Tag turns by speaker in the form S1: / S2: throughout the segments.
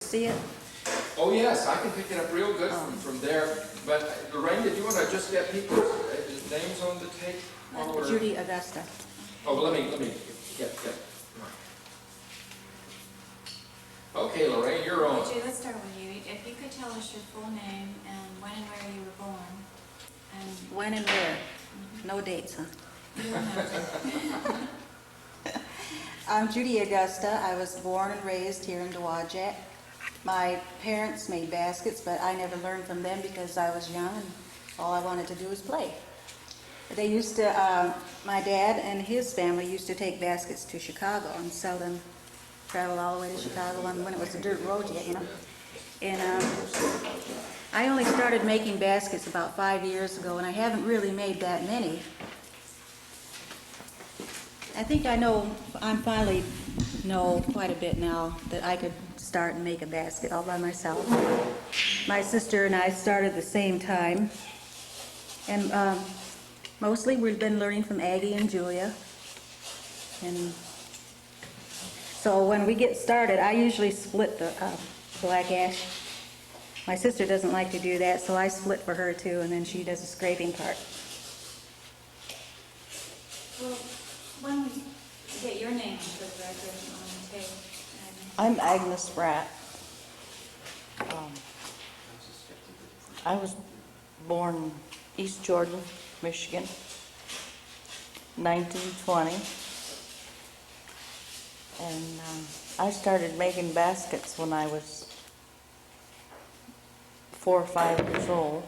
S1: See it?
S2: Oh yes, I can pick it up real good from there. But Lorraine, did you want to just get people's names on the tape? while we're-
S1: Judy Agusta.
S2: Oh, well, let me get. Okay, Lorraine, you're on.
S3: Judy, let's start with you. If you could tell us your full name and when and where you were born, and
S1: When and where? No dates, huh?
S3: you don't have to.
S1: I'm Judy Agusta. I was born and raised here in Dowagiac. My parents made baskets, but I never learned from them because I was young and all I wanted to do was play. They used to, my dad and his family used to take baskets to Chicago and sell them, travel all the way to Chicago when it was a dirt road yet, you know. And I only started making baskets about 5 years ago, and I haven't really made that many. I think I finally know quite a bit now that I could start and make a basket all by myself. My sister and I started the same time, and mostly we've been learning from Aggie and Julia. And so when we get started, I usually split the black ash. My sister doesn't like to do that, so I split for her too, and then she does the scraping part.
S3: Well, why don't we get your name for the record on the tape?
S4: I'm Agnes Rapp. I was born in East Jordan, Michigan, 1920. And I started making baskets when I was 4 or 5 years old.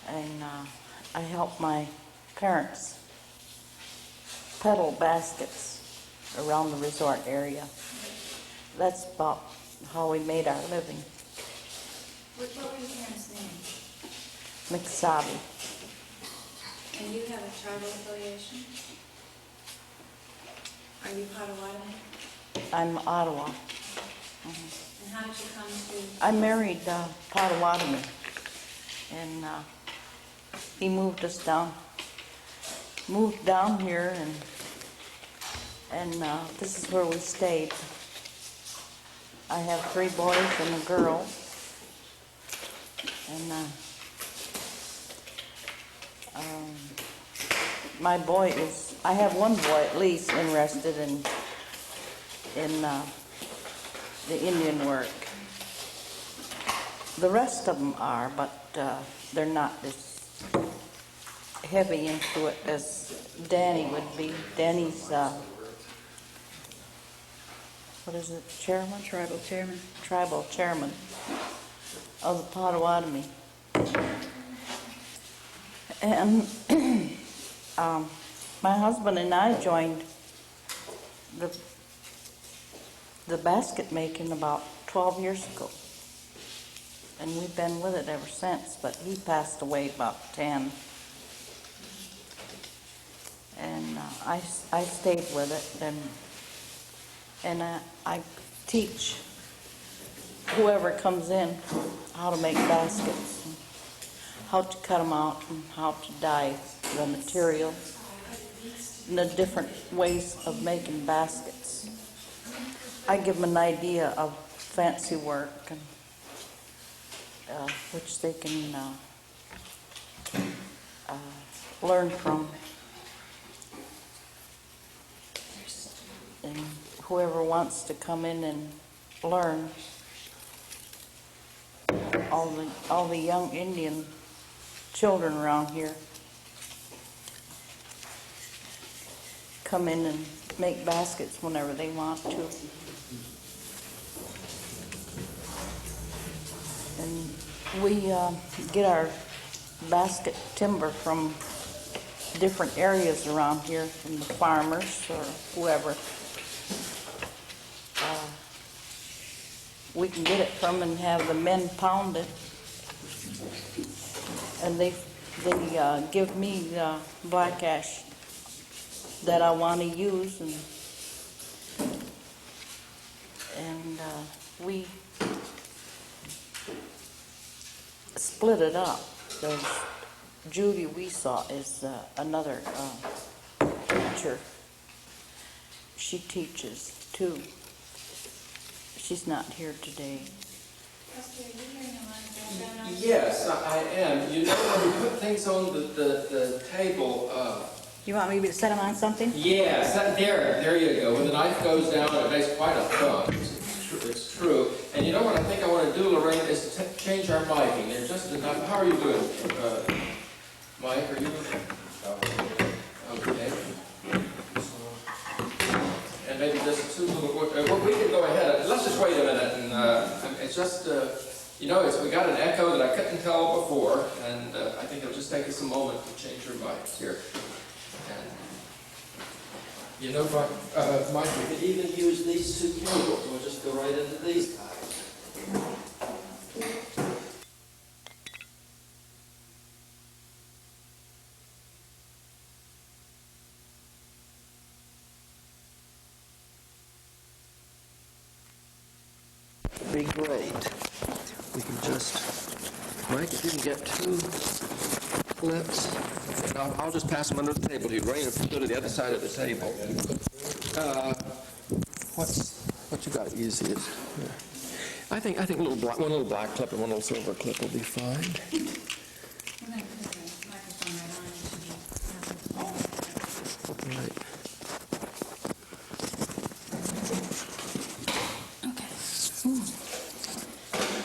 S4: And I helped my parents peddle baskets around the resort area. That's about how we made our living.
S3: What were your parents' names?
S4: McSabi.
S3: And you have a tribal affiliation? Are you Potawatomi?
S4: I'm Ottawa.
S3: And how did you come to...
S4: I married Potawatomi, and he moved down here, and this is where we stayed. I have 3 boys and a girl, and my boy is, I have 1 boy at least interested in the Indian work. The rest of them are, but they're not as heavy into it as Danny would be. Danny's, what is it, chairman?
S1: Tribal chairman.
S4: Tribal chairman of the Potawatomi. And my husband and I joined the basket making about 12 years ago. And we've been with it ever since, but he passed away about 10. And I stayed with it, and I teach whoever comes in how to make baskets, and how to cut them out, and how to dye the material, and the different ways of making baskets. I give them an idea of fancy work, and which they can learn from. And whoever wants to come in and learn, all the young Indian children around here come in and make baskets whenever they want to. And we get our basket timber from different areas around here, from the farmers or whoever. We can get it from and have the men pound it, and they give me the black ash that I want to use, and we split it up. There's Judy is another teacher. She teaches too. she's not here today.
S3: Esther, are you hearing a lot of background noise?
S2: Yes, I am. You know, when we put things on the table,
S1: You want me to set them on something?
S2: yes, there you go. When the knife goes down, it makes quite a thump. It's true. And you know what I think I want to do, Lorraine, is to change our miking. There's just enough. How are you doing, Mike? Are you okay? And maybe just two little. Well, we can go ahead. Let's just wait a minute, and it's just. You know, we got an echo that I couldn't tell before, and I think it'll just take us a moment to change your mics here. And, you know, Mike, we could even use these two cables. We'll just go right into these guys. Be great. We can just, Mike, if you can get two clips, and I'll just pass them under the table to you. Rain, if you go to the other side of the table. What you got easiest? Yeah. I think one little black clip and one little silver clip will be fine.
S3: You might put the microphone right on. It should be
S2: Right.
S3: okay.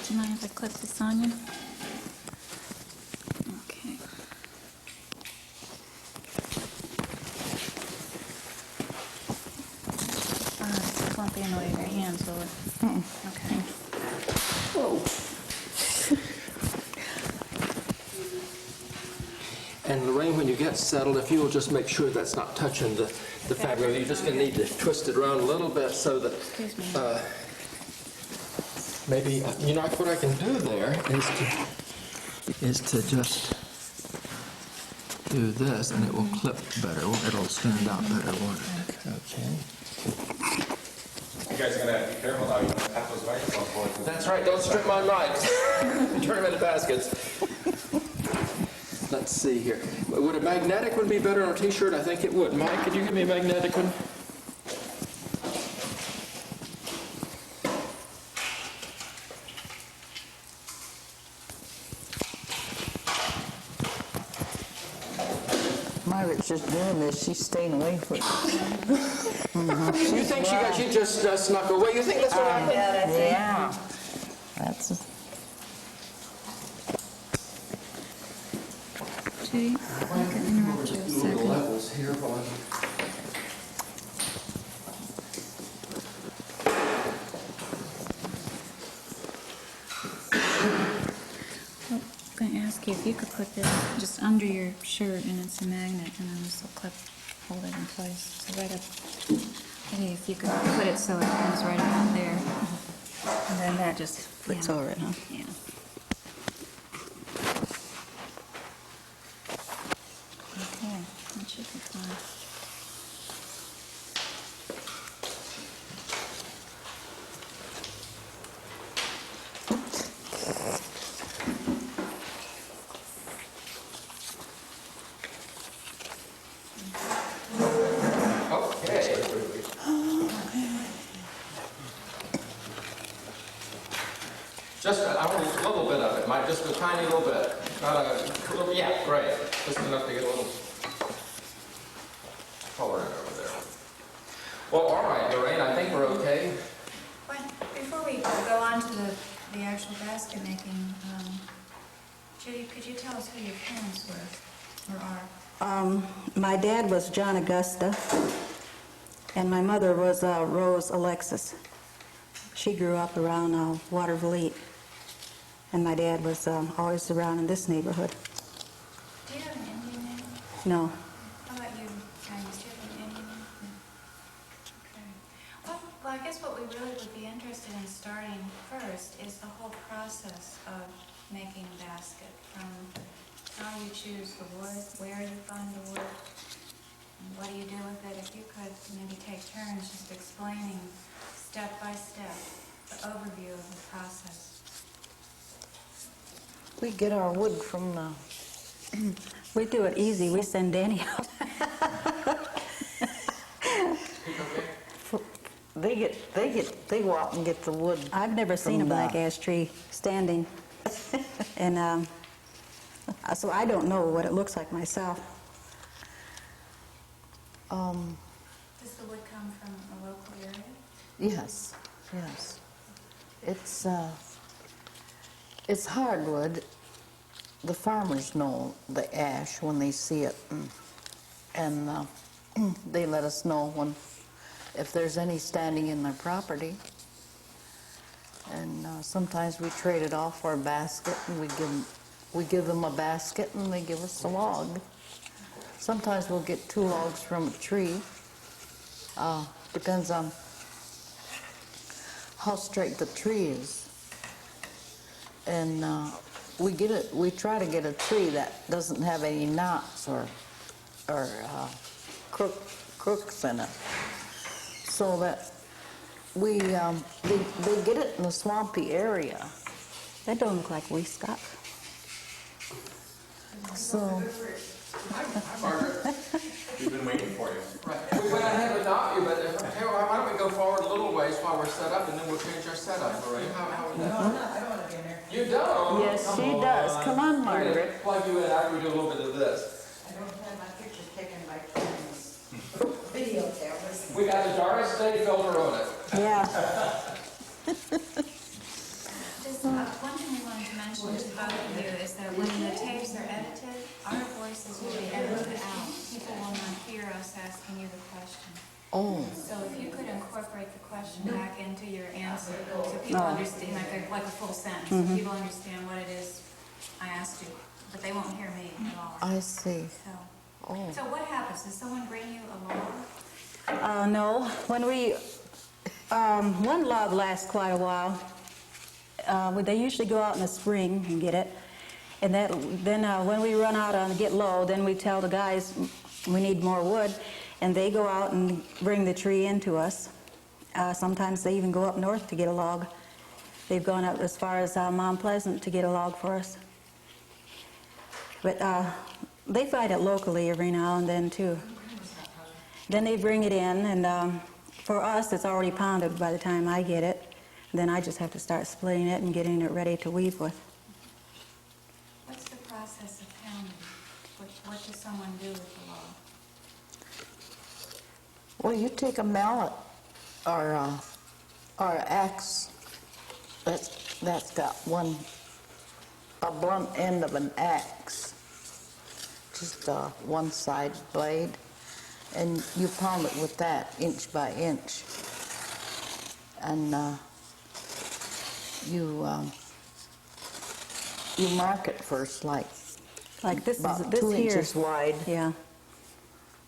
S3: Do you mind if I clip this on you? Okay. It won't be in the way of your hands, will it? Okay.
S2: Whoa. And Lorraine, when you get settled, if you will just make sure that's not touching the fabric, you're just going to need to twist it around a little bit so that
S3: Excuse me.
S2: maybe, you know, what I can do there is to just do this, and it will clip better. It'll stand out better, won't it? Okay.
S5: You guys are gonna have to be careful now. You don't have those microphones going.
S2: That's right. Don't strip my mics. Turn them into baskets. Let's see here. Would a magnetic one be better on a T-shirt? I think it would. Mike, could you give me a magnetic one?
S4: Margaret's just doing this, she's staying away from it.
S2: You think she just snuck away? You think that's what happened?
S4: Yeah. That's,
S3: Judy, I can interrupt you a
S2: Little
S3: second.
S2: levels here while
S3: I'm going to ask you if you could put this just under your shirt, and it's a magnet, and then this will clip, hold it in place. So right up, maybe if you could put it so it comes right about there.
S1: And then that just flips over it, huh?
S3: Yeah. Okay, that should be fine.
S2: Okay. Just, I want a little bit of it, Mike, just a tiny little bit. Not a little, yeah, great. Just enough to get a little color in over there. Well, all right, Lorraine, I think we're okay.
S3: Well, before we go on to the actual basket making, Judy, could you tell us who your parents were or are?
S1: My dad was John Agusta, and my mother was Rose Alexis. She grew up around Waterville, and my dad was always around in this neighborhood.
S3: Do you have an Indian name?
S1: No.
S3: How about you, Agnes? Do you have an Indian name? No. Okay. Well, I guess what we really would be interested in starting first is the whole process of making a basket, from how you choose the wood, where you find the wood, and what do you do with it. If you could maybe take turns just explaining step by step the overview of the process.
S4: we get our wood from the,
S1: We do it easy. We send Danny out.
S4: they go out and get the wood.
S1: I've never seen a
S4: from
S1: black
S4: the-
S1: ash tree standing. And so I don't know what it looks like myself.
S3: Does the wood come from a local area?
S4: Yes, yes. It's hardwood. The farmers know the ash when they see it, and they let us know if there's any standing in their property. And sometimes we trade it off for a basket, and we give them a basket, and they give us a log. Sometimes we'll get 2 logs from a tree. Depends on how straight the tree is. And we try to get a tree that doesn't have any knots or crooks in it, so that they get it in a swampy area.
S1: That don't look like waste Scott.
S4: So
S2: Hi, Margaret.
S5: We've been waiting for you.
S2: Right. We went ahead without you, but hey, why don't we go forward a little ways while we're set up, and then we'll change our setup, all right? How would that?
S6: I don't want to be in there.
S2: You don't?
S4: yes, she does. Come on,
S2: I'm gonna
S4: Margaret.
S2: plug you in after we do a little bit of this.
S6: I don't have my pictures taken by cameras. Video cameras.
S2: We got the darkest day filter on it.
S1: Yeah.
S3: Just, one thing we wanted to mention to both of you is that when the tapes are edited, our voices will be edited out. People will not hear us asking you the question.
S4: Oh,
S3: So if you could incorporate the question back into your answer, so people understand, like a full sentence, so people understand what it is I asked you, but they won't hear me at all.
S4: I see. Oh,
S3: So what happens? Does someone bring you a log?
S1: No, when one log lasts quite a while. They usually go out in the spring and get it. And then when we run out and get low, then we tell the guys we need more wood, and they go out and bring the tree into us. Sometimes they even go up north to get a log. They've gone up as far as Mount Pleasant to get a log for us. But they find it locally every now and then too. Then they bring it in, and for us it's already pounded by the time I get it. Then I just have to start splitting it and getting it ready to weave with.
S3: What's the process of pounding? What does someone do with the log?
S4: well, you take a mallet or an axe that's got a blunt end of an axe, just one side blade, and you pound it with that inch by inch, and you mark it first, like
S1: This
S4: about
S1: is this
S4: 2
S1: here.
S4: inches wide.
S1: Yeah.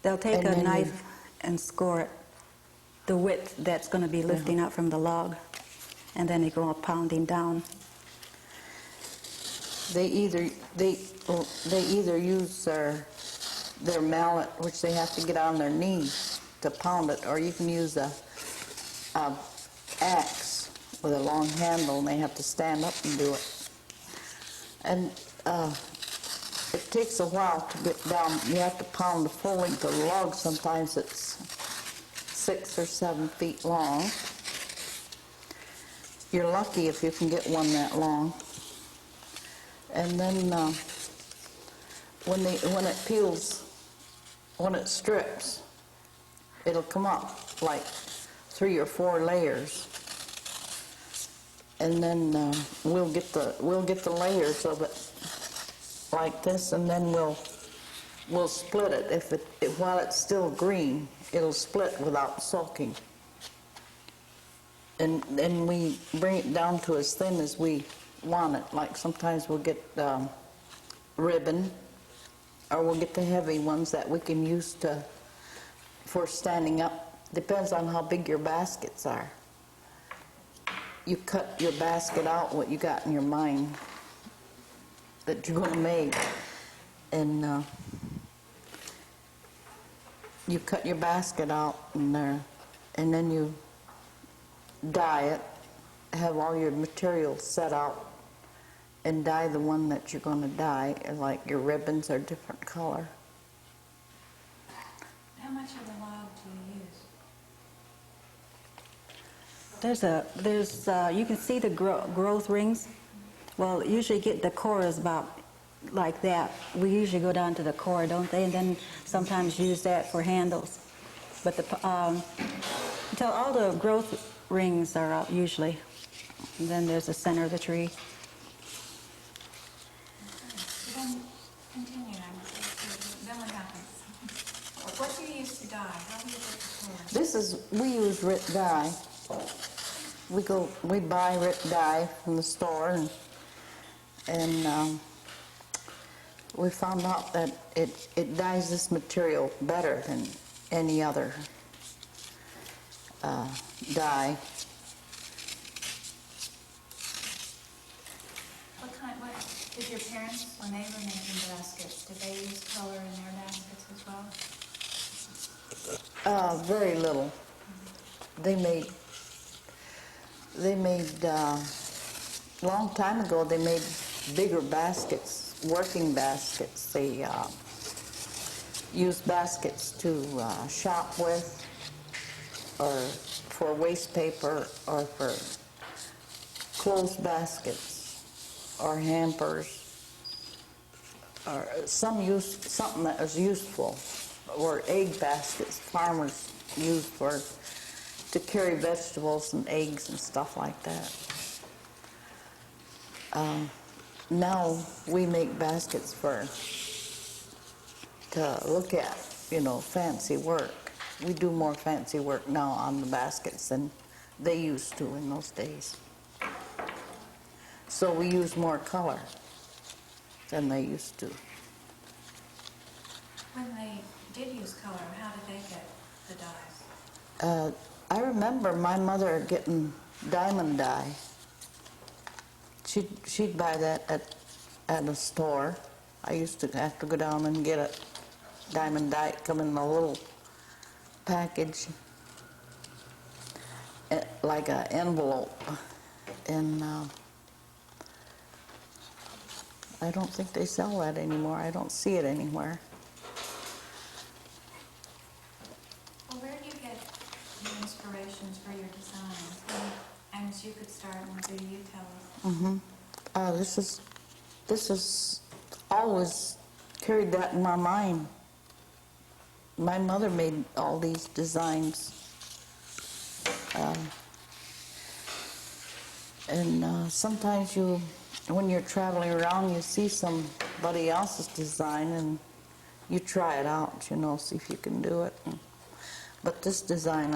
S1: They'll take
S4: And
S1: a
S4: then
S1: knife and score it, the width that's going to be lifting up from the log, and then they go up pounding down.
S4: They either use their mallet, which they have to get on their knees to pound it, or you can use a axe with a long handle, and they have to stand up and do it. And it takes a while to get down. You have to pound the full length of the log. Sometimes it's 6 or 7 feet long. You're lucky if you can get one that long. And then when it peels, when it strips, it'll come up like 3 or 4 layers. And then we'll get the layers of it like this, and then we'll split it. While it's still green, it'll split without sulking. And then we bring it down to as thin as we want it. Like sometimes we'll get ribbon, or we'll get the heavy ones that we can use for standing up. Depends on how big your baskets are. You cut your basket out, what you got in your mind that you're going to make, and you cut your basket out and then you dye it, have all your materials set out, and dye the one that you're going to dye, and like your ribbons are different color.
S3: How much of the log do you use?
S1: you can see the growth rings. Well, usually the core is about like that. We usually go down to the core, don't they? And then sometimes use that for handles. But until all the growth rings are out usually. And then there's the center of the tree.
S3: Then continue, then what happens? What do you use to dye? How do you get the color?
S4: We use Rit dye. We buy Rit dye from the store, and we found out that it dyes this material better than any other dye.
S3: What did your parents, when they were making baskets, did they use color in their baskets as well?
S4: Very little. They made long time ago, they made bigger baskets, working baskets. They used baskets to shop with, or for waste paper, or for clothes baskets, or hampers, or something that was useful, or egg baskets farmers used to carry vegetables and eggs and stuff like that. Now we make baskets to look at, fancy work. We do more fancy work now on the baskets than they used to in those days. So we use more color than they used to.
S3: When they did use color, how did they get the dyes?
S4: I remember my mother getting diamond dye. She'd buy that at a store. I used to have to go down and get a diamond dye. It'd come in a little package, like an envelope. And I don't think they sell that anymore. I don't see it anywhere.
S3: Well, where do you get your inspirations for your designs? And you could start, and what do you tell us?
S4: This is always carried that in my mind. My mother made all these designs. Sometimes when you're traveling around, you see somebody else's design and you try it out, see if you can do it. But this design,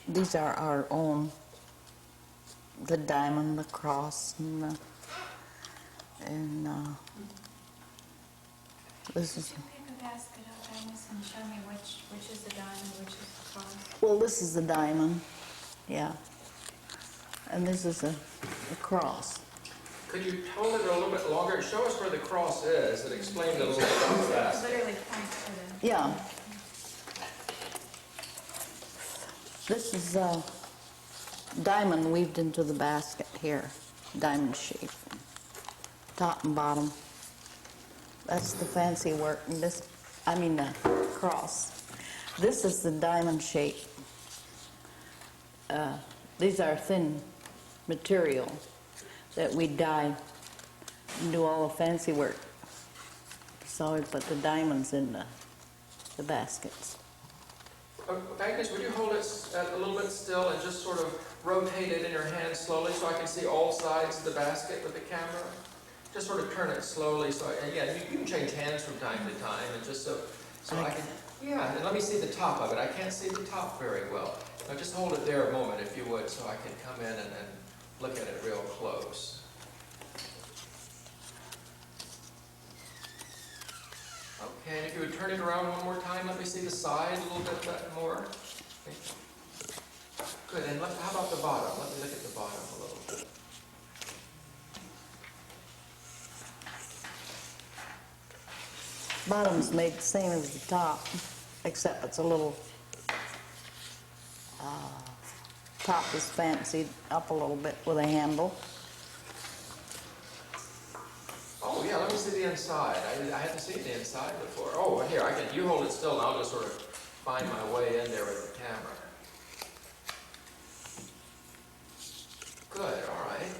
S4: these are our own. The diamond, the cross, and this is.
S3: Pick a basket up, Agnes, and show me which is the diamond, which is the cross.
S4: Well, this is the diamond, yeah, and this is a cross.
S2: Could you hold it a little bit longer? Show us where the cross is and explain a little bit about that.
S3: Literally points to the...
S4: Yeah. This is diamond weaved into the basket here, diamond shape, top and bottom. That's the fancy work, and the cross. This is the diamond shape. These are thin material that we dye and do all the fancy work. So we put the diamonds in the baskets.
S2: Agnes, would you hold it a little bit still and just sort of rotate it in your hand slowly so I can see all sides of the basket with the camera? Just sort of turn it slowly you can change hands from time to time and just so I can, and let me see the top of it. I can't see the top very well. Now just hold it there a moment if you would so I can come in and look at it real close. Okay, and if you would turn it around one more time, let me see the side a little bit more. Good, and how about the bottom? Let me look at the bottom a little bit.
S4: Bottom's made the same as the top, except it's a little, top is fancied up a little bit with a handle.
S2: Oh yeah, let me see the inside. I hadn't seen the inside before. Oh, here, you hold it still and I'll just sort of find my way in there with the camera.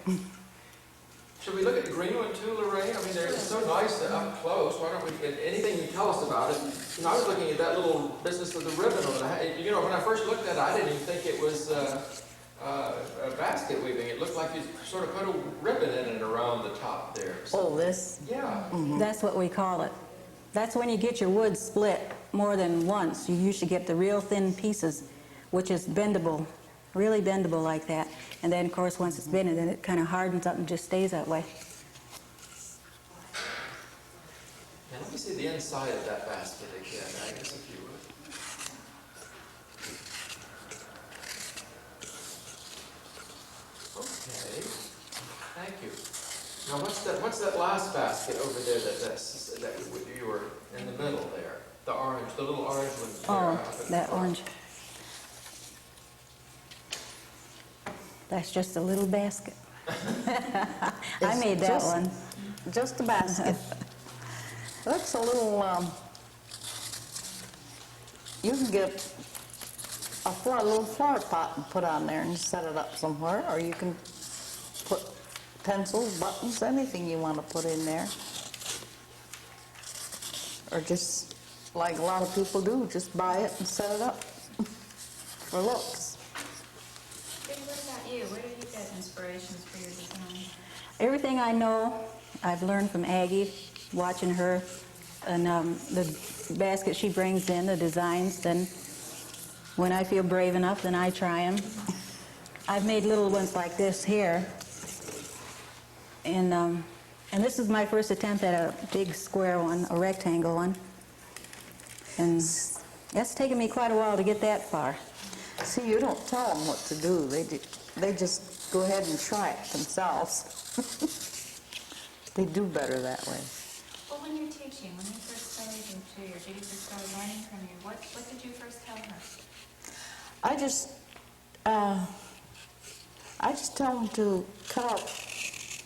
S2: Should we look at the green one too, Lorraine? I mean, they're so nice up close. Why don't we, anything you tell us about it? You know, I was looking at that little business of the ribbon on it. You know, when I first looked at it, I didn't even think it was basket weaving. It looked like you sort of put a ribbon in it around the top there.
S4: Oh, this?
S2: Yeah.
S1: That's what we call it. That's when you get your wood split more than once. You usually get the real thin pieces, which is bendable, really bendable like that. And then, of course, once it's bended, then it kind of hardens up and just stays that way.
S2: Now, let me see the inside of that basket again, Agnes, if you would. Okay, thank you. Now, what's that last basket over there that you were in the middle there? The orange, the little orange one.
S1: Oh, that orange. That's just a little basket. I made that one.
S4: Just a basket. That's a little, you can get a little flower pot and put on there and set it up somewhere, or you can put pencils, buttons, anything you want to put in there. Or just, like a lot of people do, just buy it and set it up for looks.
S3: Judy, what about you? Where do you get inspirations for your design?
S1: Everything I know, I've learned from Aggie, watching her, and the basket she brings in, the designs. Then when I feel brave enough, then I try them. I've made little ones like this here, and this is my first attempt at a big square one, a rectangle one, and that's taken me quite a while to get that far.
S4: See, you don't tell them what to do. They just go ahead and try it themselves. They do better that way.
S3: Well, when you're teaching, when you first started to, or Judy first started learning from you, what did you first tell her?
S4: I just tell them to cut out,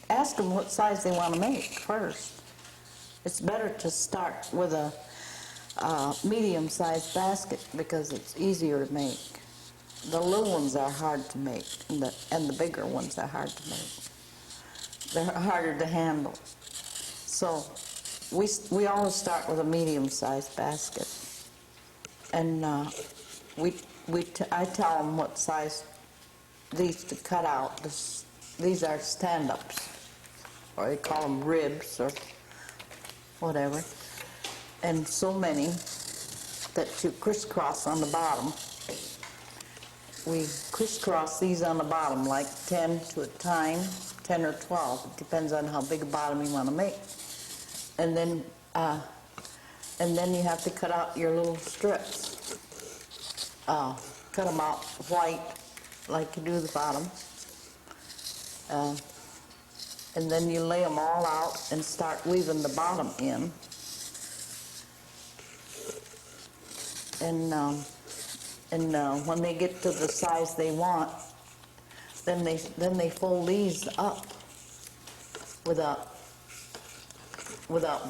S4: ask them what size they want to make first. It's better to start with a medium-sized basket because it's easier to make. The little ones are hard to make, and the bigger ones are hard to make. They're harder to handle. So we always start with a medium-sized basket, and I tell them what size these to cut out. These are stand-ups, or they call them ribs or whatever, and so many that you crisscross on the bottom. We crisscross these on the bottom, like 10 to a time, 10 or 12. It depends on how big a bottom you want to make. And then you have to cut out your little strips. Cut them out white, like you do the bottom. And then you lay them all out and start weaving the bottom in. And when they get to the size they want, then they fold these up without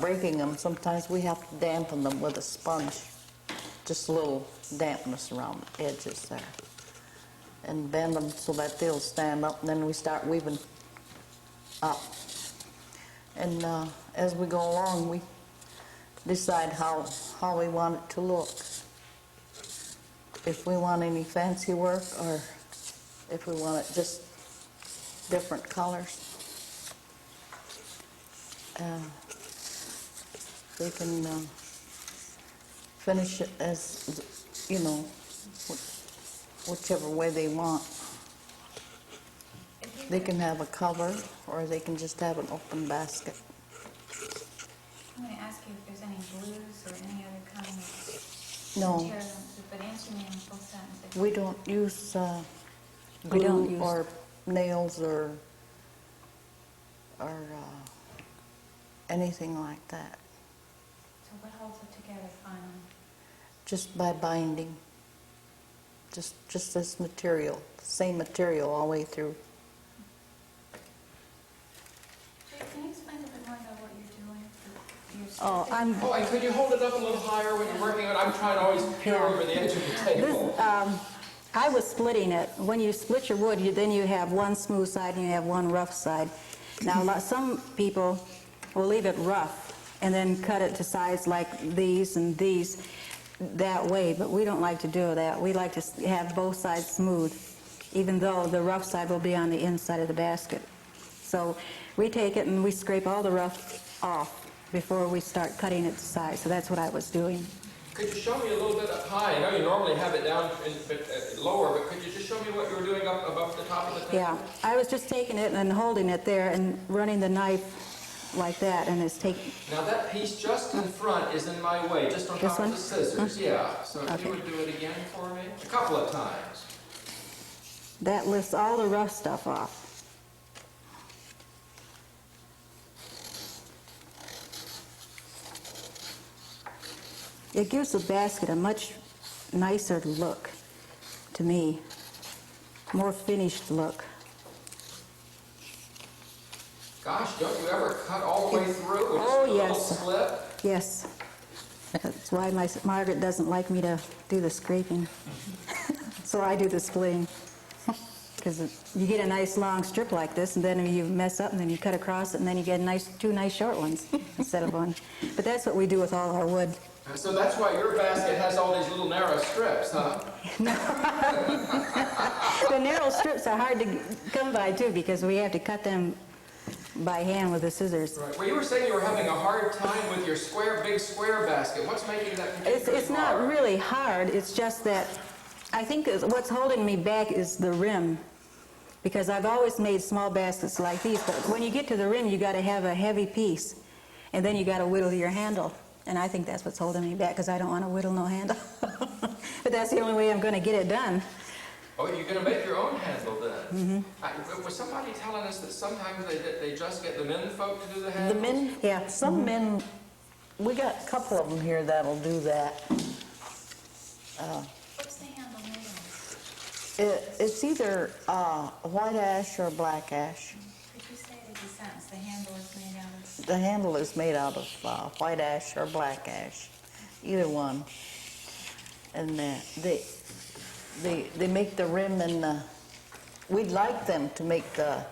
S4: breaking them. Sometimes we have to dampen them with a sponge, just a little dampness around the edges there, and bend them so that they'll stand up. And then we start weaving up. And as we go along, we decide how we want it to look. If we want any fancy work, or if we want it just different colors. They can finish it as, you know, whichever way they want. They can have a cover, or they can just have an open basket.
S3: I'm going to ask you if there's any glues or any other kind of
S4: No,
S3: material, but answer me in a full sentence.
S4: we don't use
S1: We don't
S4: glue
S1: use-
S4: or nails or anything like that.
S3: So what holds it together finally?
S4: Just by binding. Just this material, same material all the way through.
S3: Judy, can you explain a bit more about what you're doing for your
S1: Oh,
S3: specific-
S2: Oh, and could you hold it up a little higher when you're working on it? I'm trying to always peer over the edge of the table.
S1: I was splitting it. When you split your wood, then you have one smooth side and you have one rough side. Now, some people will leave it rough and then cut it to size like these and these that way, but we don't like to do that. We like to have both sides smooth, even though the rough side will be on the inside of the basket. So we take it and we scrape all the rough off before we start cutting it to size. So that's what I was doing.
S2: Could you show me a little bit up high? I know you normally have it down in, lower, but could you just show me what you were doing up above the top of the thing?
S1: Yeah, I was just taking it and holding it there and running the knife like that, and it's taking...
S2: Now that piece just in front is in my way, just on
S1: This
S2: top of
S1: one?
S2: the scissors, yeah. So if
S1: Okay.
S2: you would do it again for me? A couple of times.
S1: That lifts all the rough stuff off. It gives the basket a much nicer look to me, more finished look.
S2: Gosh, don't you ever cut all the way through with
S1: Oh,
S2: just a little
S1: yes.
S2: slip?
S1: Yes, that's why Margaret doesn't like me to do the scraping. So I do the splitting. Because you get a nice long strip like this, and then you mess up, and then you cut across it, and then you get two nice short ones instead of one. But that's what we do with all our wood.
S2: So that's why your basket has all these little narrow strips, huh?
S1: The narrow strips are hard to come by too, because we have to cut them by hand with the scissors.
S2: Right. Well, you were saying you were having a hard time with your big square basket. What's making that particularly
S1: It's not
S2: hard?
S1: really hard, it's just that I think what's holding me back is the rim. Because I've always made small baskets like these, but when you get to the rim, you got to have a heavy piece, and then you got to whittle your handle. And I think that's what's holding me back, because I don't want to whittle no handle. But that's the only way I'm going to get it done.
S2: Oh, you're going to make your own handle then? Mm-hmm. Was somebody telling us that sometimes they just get the men folk to do the handle?
S4: The men,
S1: Yeah.
S4: some men, we got a couple of them here that'll do that.
S3: What's the handle made of?
S4: It's either white ash or black ash.
S3: Could you say it as a sentence? The handle is made out of...
S4: The handle is made out of white ash or black ash, either one. And they make the rim, and we'd like to make the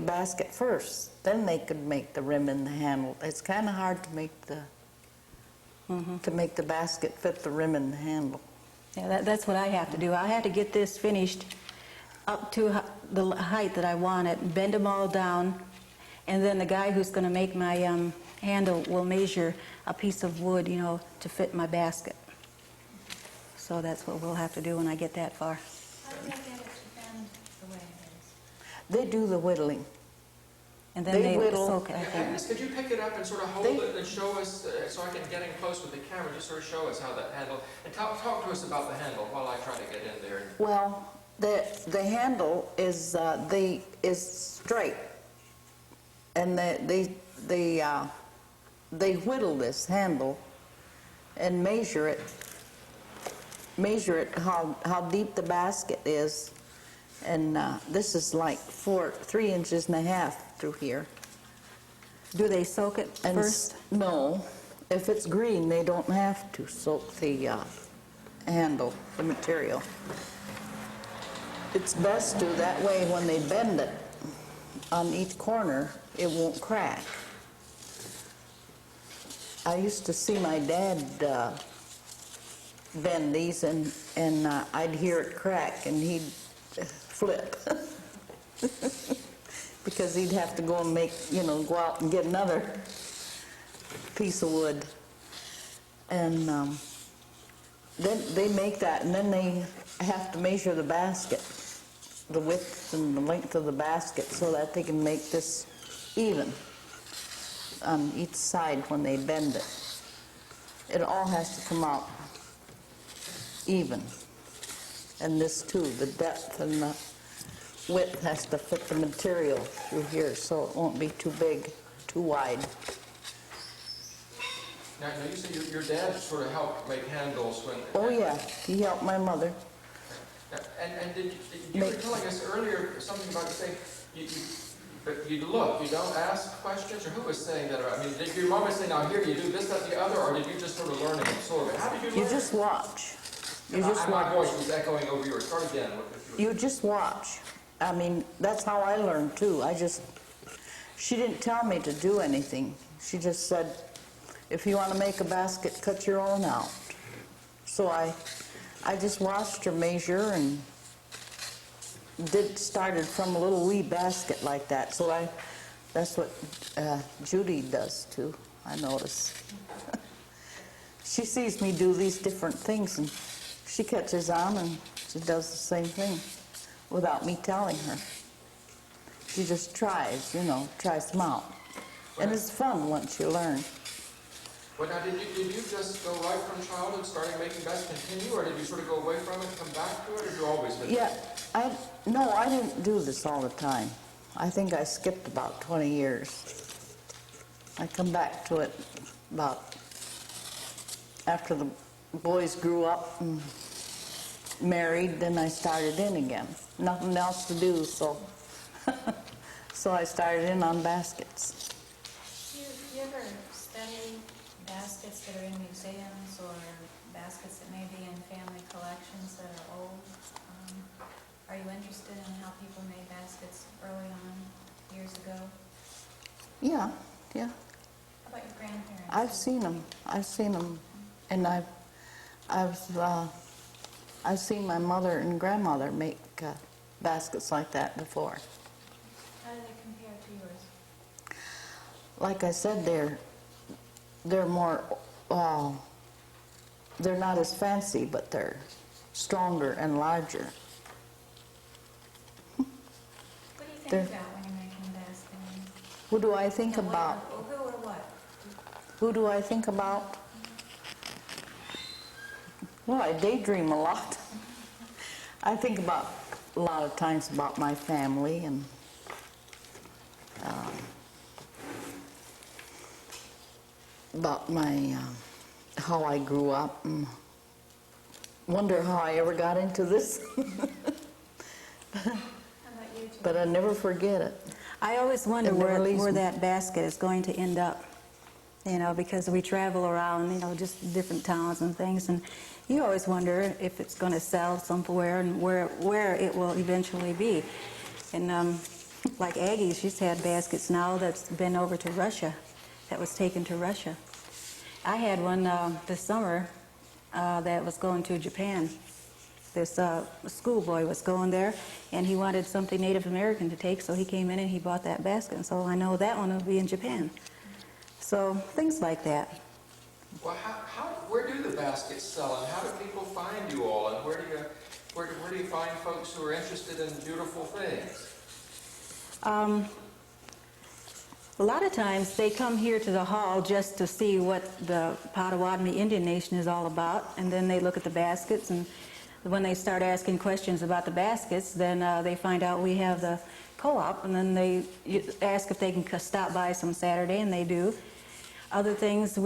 S4: basket first. Then they could make the rim and the handle. It's kind of hard to make the basket fit the rim and the handle.
S1: Yeah, that's what I have to do. I have to get this finished up to the height that I want it, bend them all down, and then the guy who's going to make my handle will measure a piece of wood, to fit my basket. So that's what we'll have to do when I get that far.
S3: How do they get it to bend the way it is?
S4: They do the whittling.
S1: And then
S4: They
S1: they
S4: whittle.
S1: soak it, I think.
S2: Agnes, could you pick it up and sort of hold it and show us, so I can get in close with the camera, just sort of show us how that handle, and talk to us about the handle while I try to get in there.
S4: Well, the handle is straight, and they whittle this handle and measure it how deep the basket is, and this is like 3.5 inches through here.
S1: Do they soak it
S4: And
S1: first?
S4: no, if it's green, they don't have to soak the handle, the material. It's best to, that way when they bend it on each corner, it won't crack. I used to see my dad bend these, and I'd hear it crack, and he'd flip. Because he'd have to go and go out and get another piece of wood. And then they make that, and then they have to measure the basket, the width and the length of the basket, so that they can make this even on each side when they bend it. It all has to come out even. And this too, the depth and the width has to fit the material through here, so it won't be too big, too wide.
S2: Now you say your dad sort of helped make handles when...
S4: Oh yeah, he helped my mother.
S2: And you were telling us earlier something about saying you look, you don't ask questions, or who was saying that about? I mean, did your mom say, now here, you do this, that, the other, or did you just sort of learn and absorb it? How did you learn?
S4: You just watch. You just
S2: My
S4: watch.
S2: voice was echoing over yours. Start again.
S4: You just watch. I mean, that's how I learned too. She didn't tell me to do anything. She just said, if you want to make a basket, cut your own out. So I just watched her measure and started from a little wee basket like that. So that's what Judy does too, I notice. She sees me do these different things and she catches on and she does the same thing without me telling her. She just tries, tries them out. And it's fun once you learn.
S2: Well, now, did you just go right from childhood, starting making baskets, continue, or did you sort of go away from it and come back to it, or did you always been?
S4: Yeah, I didn't do this all the time. I think I skipped about 20 years. I come back to it about after the boys grew up and married, then I started in again. Nothing else to do, so so I started in on baskets.
S3: Do you ever study baskets that are in museums or baskets that may be in family collections that are old? Are you interested in how people made baskets early on, years ago?
S4: Yeah.
S3: How about your grandparents?
S4: I've seen them, and I've seen my mother and grandmother make baskets like that before.
S3: How do they compare to yours?
S4: Like I said, they're more, they're not as fancy, but they're stronger and larger.
S3: What do you think about when you're making a basket?
S4: Who do I think
S3: And what-
S4: about?
S3: Who or what?
S4: Who do I think about? Well, I daydream a lot. I think about a lot of times about my family and about my how I grew up and wonder how I ever got into this.
S3: How about you two?
S4: But I never forget it.
S1: I always wonder
S4: It never leaves
S1: where
S4: me.
S1: that basket is going to end up, because we travel around, just different towns and things, and you always wonder if it's going to sell somewhere and where it will eventually be. And like Aggie, she's had baskets now that's been over to Russia, that was taken to Russia. I had one this summer that was going to Japan. This schoolboy was going there, and he wanted something Native American to take, so he came in and he bought that basket. And so I know that one will be in Japan. So things like that.
S2: Well, where do the baskets sell, and how do people find you all, and where do you find folks who are interested in beautiful things?
S1: A lot of times they come here to the hall just to see what the Potawatomi Indian Nation is all about, and then they look at the baskets, and when they start asking questions about the baskets, then they find out we have the co-op, and then they ask if they can stop by some Saturday, and they do. Other things,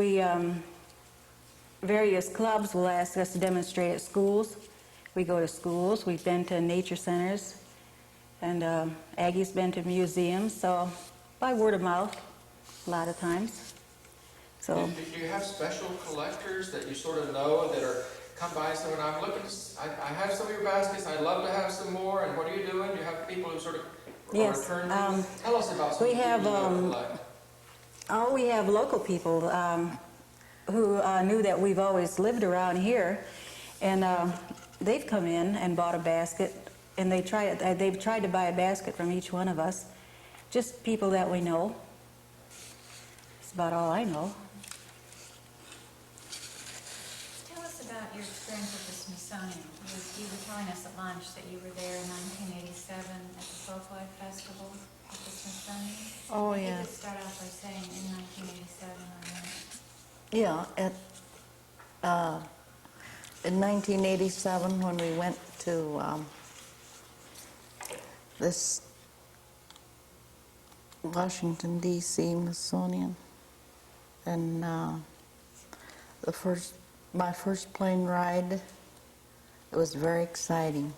S1: various clubs will ask us to demonstrate at schools. We go to schools, we've been to nature centers, and Aggie's been to museums, so by word of mouth, a lot of times. So.
S2: Do you have special collectors that you sort of know that are come by and say, when I'm looking, I have some of your baskets, I'd love to have some more, and what are you doing? Do you have people who sort of
S1: Yes,
S2: return to? Tell us about some
S1: we
S2: of the people
S1: have,
S2: you know and collect.
S1: we have local people who knew that we've always lived around here, and they've come in and bought a basket, and they've tried to buy a basket from each one of us. Just people that we know. That's about all I know.
S3: Tell us about your experience with the Smithsonian. You were telling us at lunch that you were there in 1987 at the Folklife Festival at the Smithsonian.
S4: Oh,
S3: You
S4: yeah.
S3: could start off by saying in 1987 on that.
S4: Yeah, in 1987 when we went to this Washington D.C. Smithsonian, and my first plane ride, it was very exciting,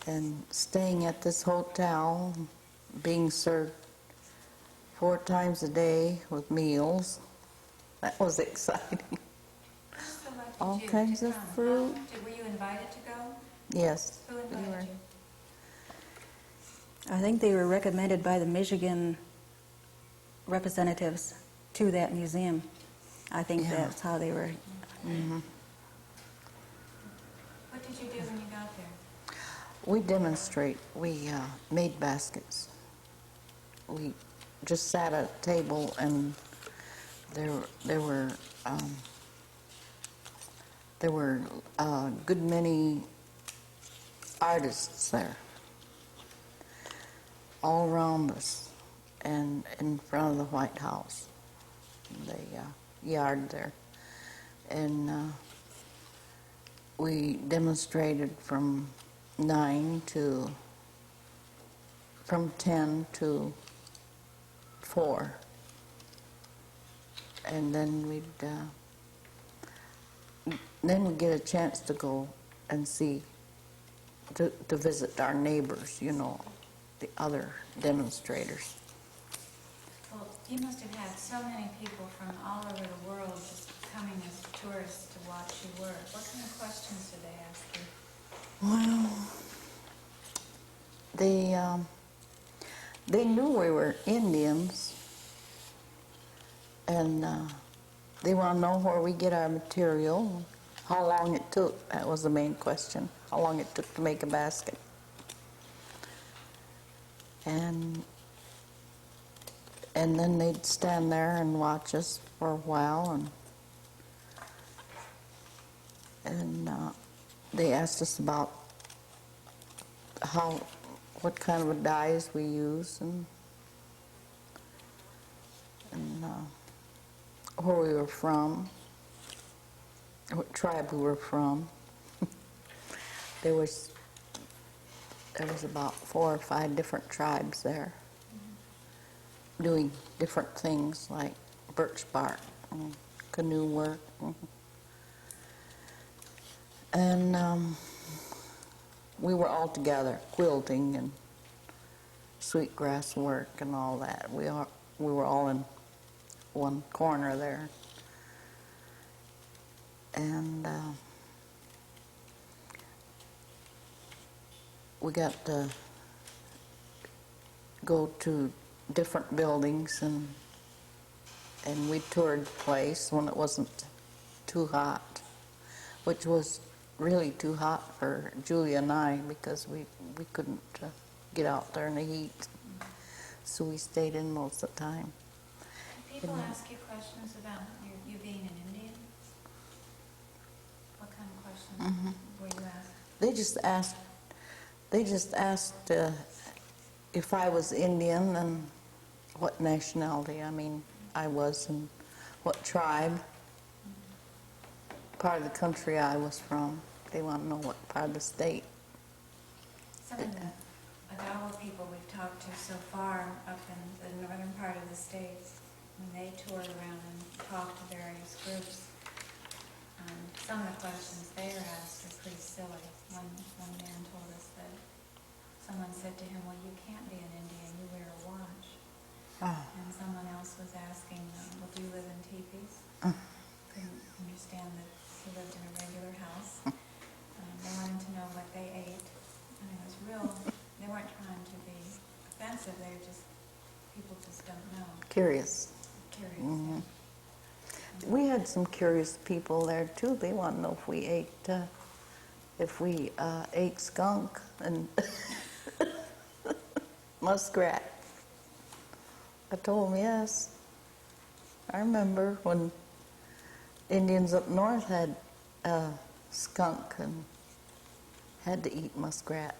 S4: and staying at this hotel, being served 4 times a day with meals. That was exciting.
S3: What's the
S4: all
S3: to
S4: kinds of
S3: come.
S4: fruit.
S3: Were you invited to go?
S4: Yes.
S3: Who
S4: we
S3: invited
S4: were.
S3: you?
S1: I think they were recommended by the Michigan representatives to that museum. I think
S4: Yeah.
S1: that's how they were.
S3: What did you do when you got there?
S4: We demonstrate. We made baskets. We just sat at a table, and there were a good many artists there, all around us, and in front of the White House, the yard there, and we demonstrated from 10 to 4, and then we'd get a chance to go and see, to visit our neighbors, you know, the other demonstrators.
S3: Well, you must have had so many people from all over the world just coming as tourists to watch you work. What kind of questions did they ask you?
S4: Well, they knew we were Indians, and they want to know where we get our material, how long it took. That was the main question, how long it took to make a basket. And then they'd stand there and watch us for a while, and they asked us about what kind of dyes we use, and where we were from, what tribe we were from. There was about 4 or 5 different tribes there, doing different things like birch bark and canoe work, and we were all together, quilting and sweetgrass work and all that. We were all in one corner there, and we got to go to different buildings, and we toured the place when it wasn't too hot, which was really too hot for Julie and I, because we couldn't get out there in the heat, so we stayed in most of the time.
S3: Did people ask you questions about you being an Indian? What kind of questions were you asked?
S4: They just asked if I was Indian and what nationality, I was, and what tribe, part of the country I was from. They want to know what part of the state.
S3: Some of the Agawa people we've talked to so far up in the northern part of the States, when they toured around and talked to various groups, some of the questions they were asked are pretty silly. One man told us that someone said to him, well, you can't be an Indian, you wear a watch. And someone else was asking, well, do you live in teepees? Couldn't understand that he lived in a regular house. They wanted to know what they ate. And it was they weren't trying to be offensive, they were just, people just don't know.
S4: Curious.
S3: Curious.
S4: Mm-hmm. We had some curious people there too. They want to know if we ate skunk and muskrat. I told them yes. I remember when Indians up north had skunk and had to eat muskrat.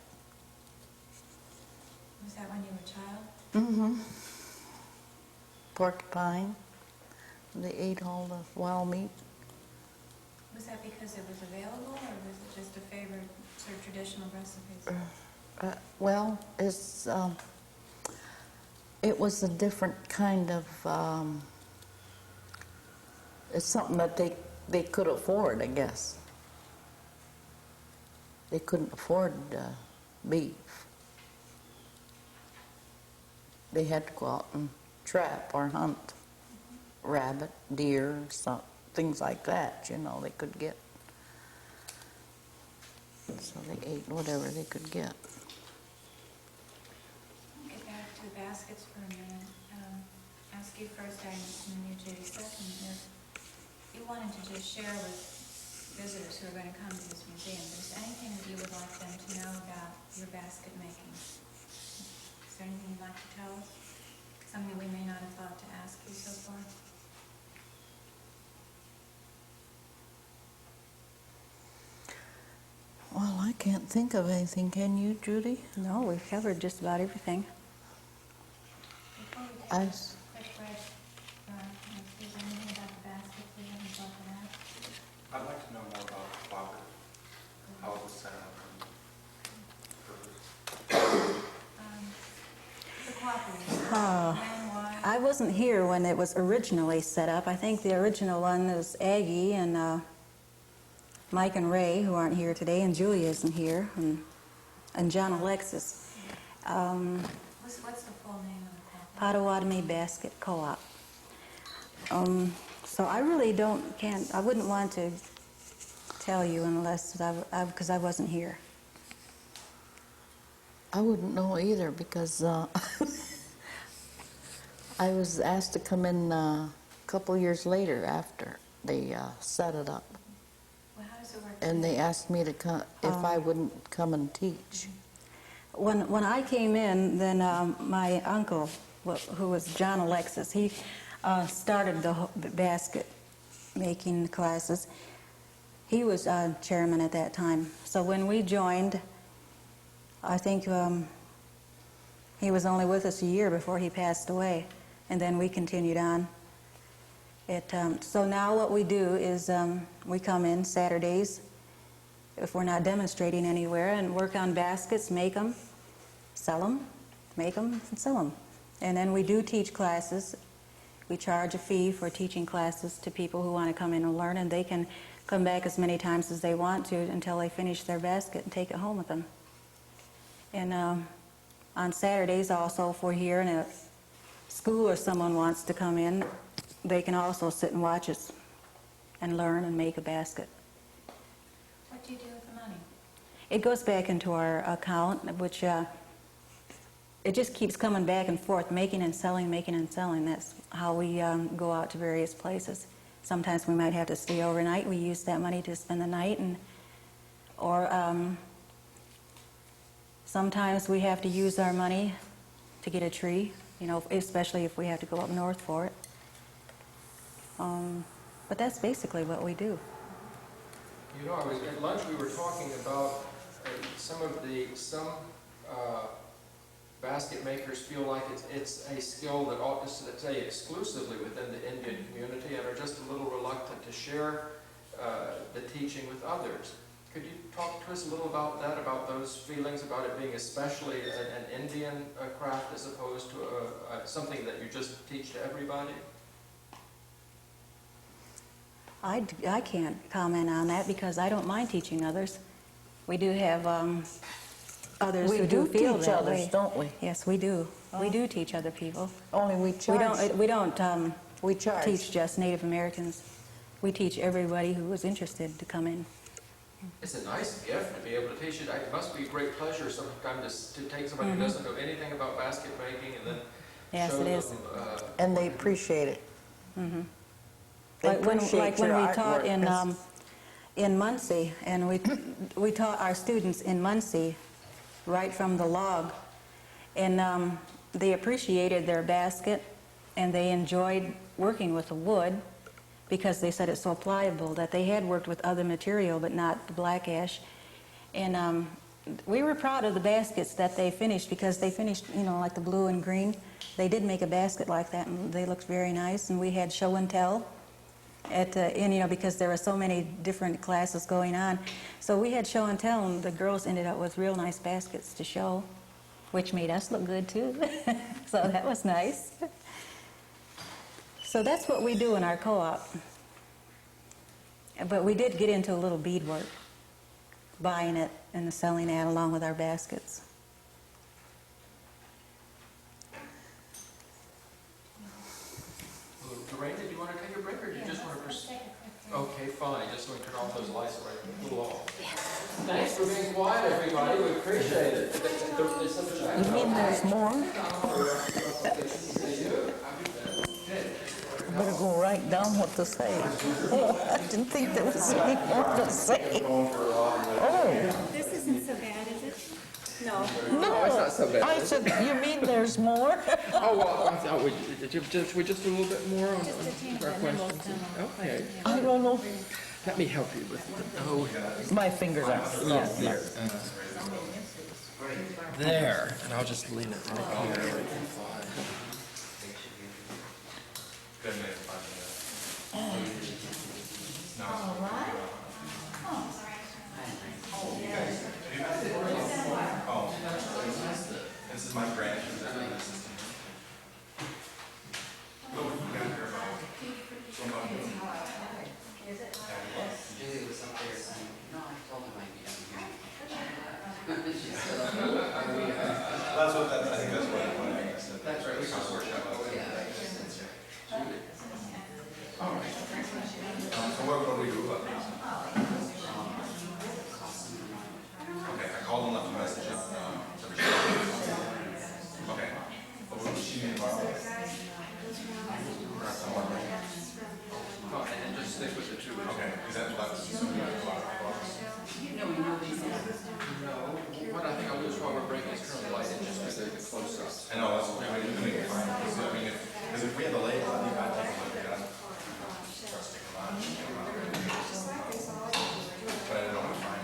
S3: Was that when you were a child?
S4: Mm-hmm. Porcupine. They ate all the wild meat.
S3: Was that because it was available, or was it just a favorite sort of traditional recipes?
S4: Well, it was a different kind of, it's something that they could afford, I guess. They couldn't afford beef. They had to go out and trap or hunt rabbit, deer, things like that, they could get. So they ate whatever they could get.
S3: Get back to the baskets for a minute. Ask you first, Agnes, and then you, Judy, second, if you wanted to just share with visitors who are going to come to this museum, if there's anything that you would like them to know about your basket making. Is there anything you'd like to tell us? Something we may not have thought to ask you so far?
S4: Well, I can't think of anything, can you, Judy?
S1: No, we've covered just about everything.
S3: Before we take
S4: I
S3: a
S4: s-
S3: quick break, if there's anything about the baskets we haven't talked about.
S5: I'd like to know more about the cooperative, how it was set up.
S3: The cooperative,
S1: Oh.
S3: when, why?
S1: I wasn't here when it was originally set up. I think the original one was Aggie and Mike and Ray, who aren't here today, and Julie isn't here, and John Alexis.
S3: What's the full name of the cooperative?
S1: Potawatomi Basket Co-op. So I really I wouldn't want to tell you unless because I wasn't here.
S4: I wouldn't know either because I was asked to come in a couple years later after they set it up.
S3: Well, how does it work?
S4: And they asked me to come, if I wouldn't come and teach.
S1: When I came in, then my uncle, who was John Alexis, he started the basket making classes. He was chairman at that time. So when we joined, I think he was only with us a year before he passed away, and then we continued on. So now what we do is we come in Saturdays, if we're not demonstrating anywhere, and work on baskets, make them, sell them, make them, and sell them. And then we do teach classes. We charge a fee for teaching classes to people who want to come in and learn, and they can come back as many times as they want to until they finish their basket and take it home with them. And on Saturdays also, if we're here in a school or someone wants to come in, they can also sit and watch us and learn and make a basket.
S3: What do you do with the money?
S1: It goes back into our account, which it just keeps coming back and forth, making and selling, making and selling. That's how we go out to various places. Sometimes we might have to stay overnight. We use that money to spend the night, or sometimes we have to use our money to get a tree, especially if we have to go up north for it. But that's basically what we do.
S2: I was at lunch. We were talking about some basket makers feel like it's a skill that ought to stay exclusively within the Indian community and are just a little reluctant to share the teaching with others. Could you talk to us a little about that, about those feelings, about it being especially an Indian craft as opposed to something that you just teach to everybody?
S1: I can't comment on that because I don't mind teaching others. We do have others
S4: We
S1: who
S4: do
S1: feel
S4: teach
S1: that
S4: others,
S1: way.
S4: don't we?
S1: Yes, we do. We do teach other people.
S4: Only we charge.
S1: We don't
S4: We charge.
S1: teach just Native Americans. We teach everybody who is interested to come in.
S2: It's a nice gift to be able to teach it. It must be a great pleasure sometimes to take somebody who doesn't know anything about basket making and then
S1: Yes,
S2: show
S1: it is.
S2: them.
S4: And they appreciate it.
S1: Mm-hmm.
S4: They
S1: Like when
S4: appreciate
S1: we
S4: your
S1: taught
S4: artwork.
S1: in Muncie, and we taught our students in Muncie right from the log, and they appreciated their basket, and they enjoyed working with the wood because they said it's so pliable. That they had worked with other material but not the black ash, and we were proud of the baskets that they finished because they finished, like the blue and green. They did make a basket like that, and they looked very nice. And we had show and tell because there were so many different classes going on. So we had show and tell, and the girls ended up with real nice baskets to show, which made us look good too. So that was nice. So that's what we do in our co-op. But we did get into a little beadwork, buying it and selling it along with our baskets.
S2: Lorraine, did you want to take a break, or do you just want to
S3: Let's
S2: pursue?
S3: take a quick
S2: Okay, fine, just so we can turn all those lights away and cool off. Thanks for being quiet, everybody, we appreciate it.
S4: You mean there's more? I better go write down what to say. Oh, I didn't think there was any more to say. Oh,
S3: This isn't so bad, is it?
S1: No,
S2: No, it's not so bad.
S4: I said, you mean there's more?
S2: Oh, well, I thought we just do a little bit more on
S3: Just a teeny
S2: our
S3: bit, and then we'll
S2: questions.
S3: done all the
S2: Okay,
S3: questions.
S4: I don't know.
S2: let me help you with the, oh,
S4: My fingers are,
S2: yeah, there. There, and I'll just lean it right here.
S5: Good minute, 5 minutes. Oh, this is my branch. This is
S7: Judy was up there saying, no, I told him I'd be down here. She said,
S5: That's what, I think that's what Agnes said.
S2: That's right, we can workshop.
S7: yeah.
S2: All right.
S5: So what do we do about this? Okay, I called and left a message. Okay. But will she be involved?
S2: Oh, and just stick with the two.
S5: Okay, is that left?
S2: No, what I think I'll do is while we're breaking is turn the light in just because of the close-ups.
S5: I know, that's what we do, fine. Because if we had the label, I think I'd take a look at it. Start sticking them on. But I don't know if fine.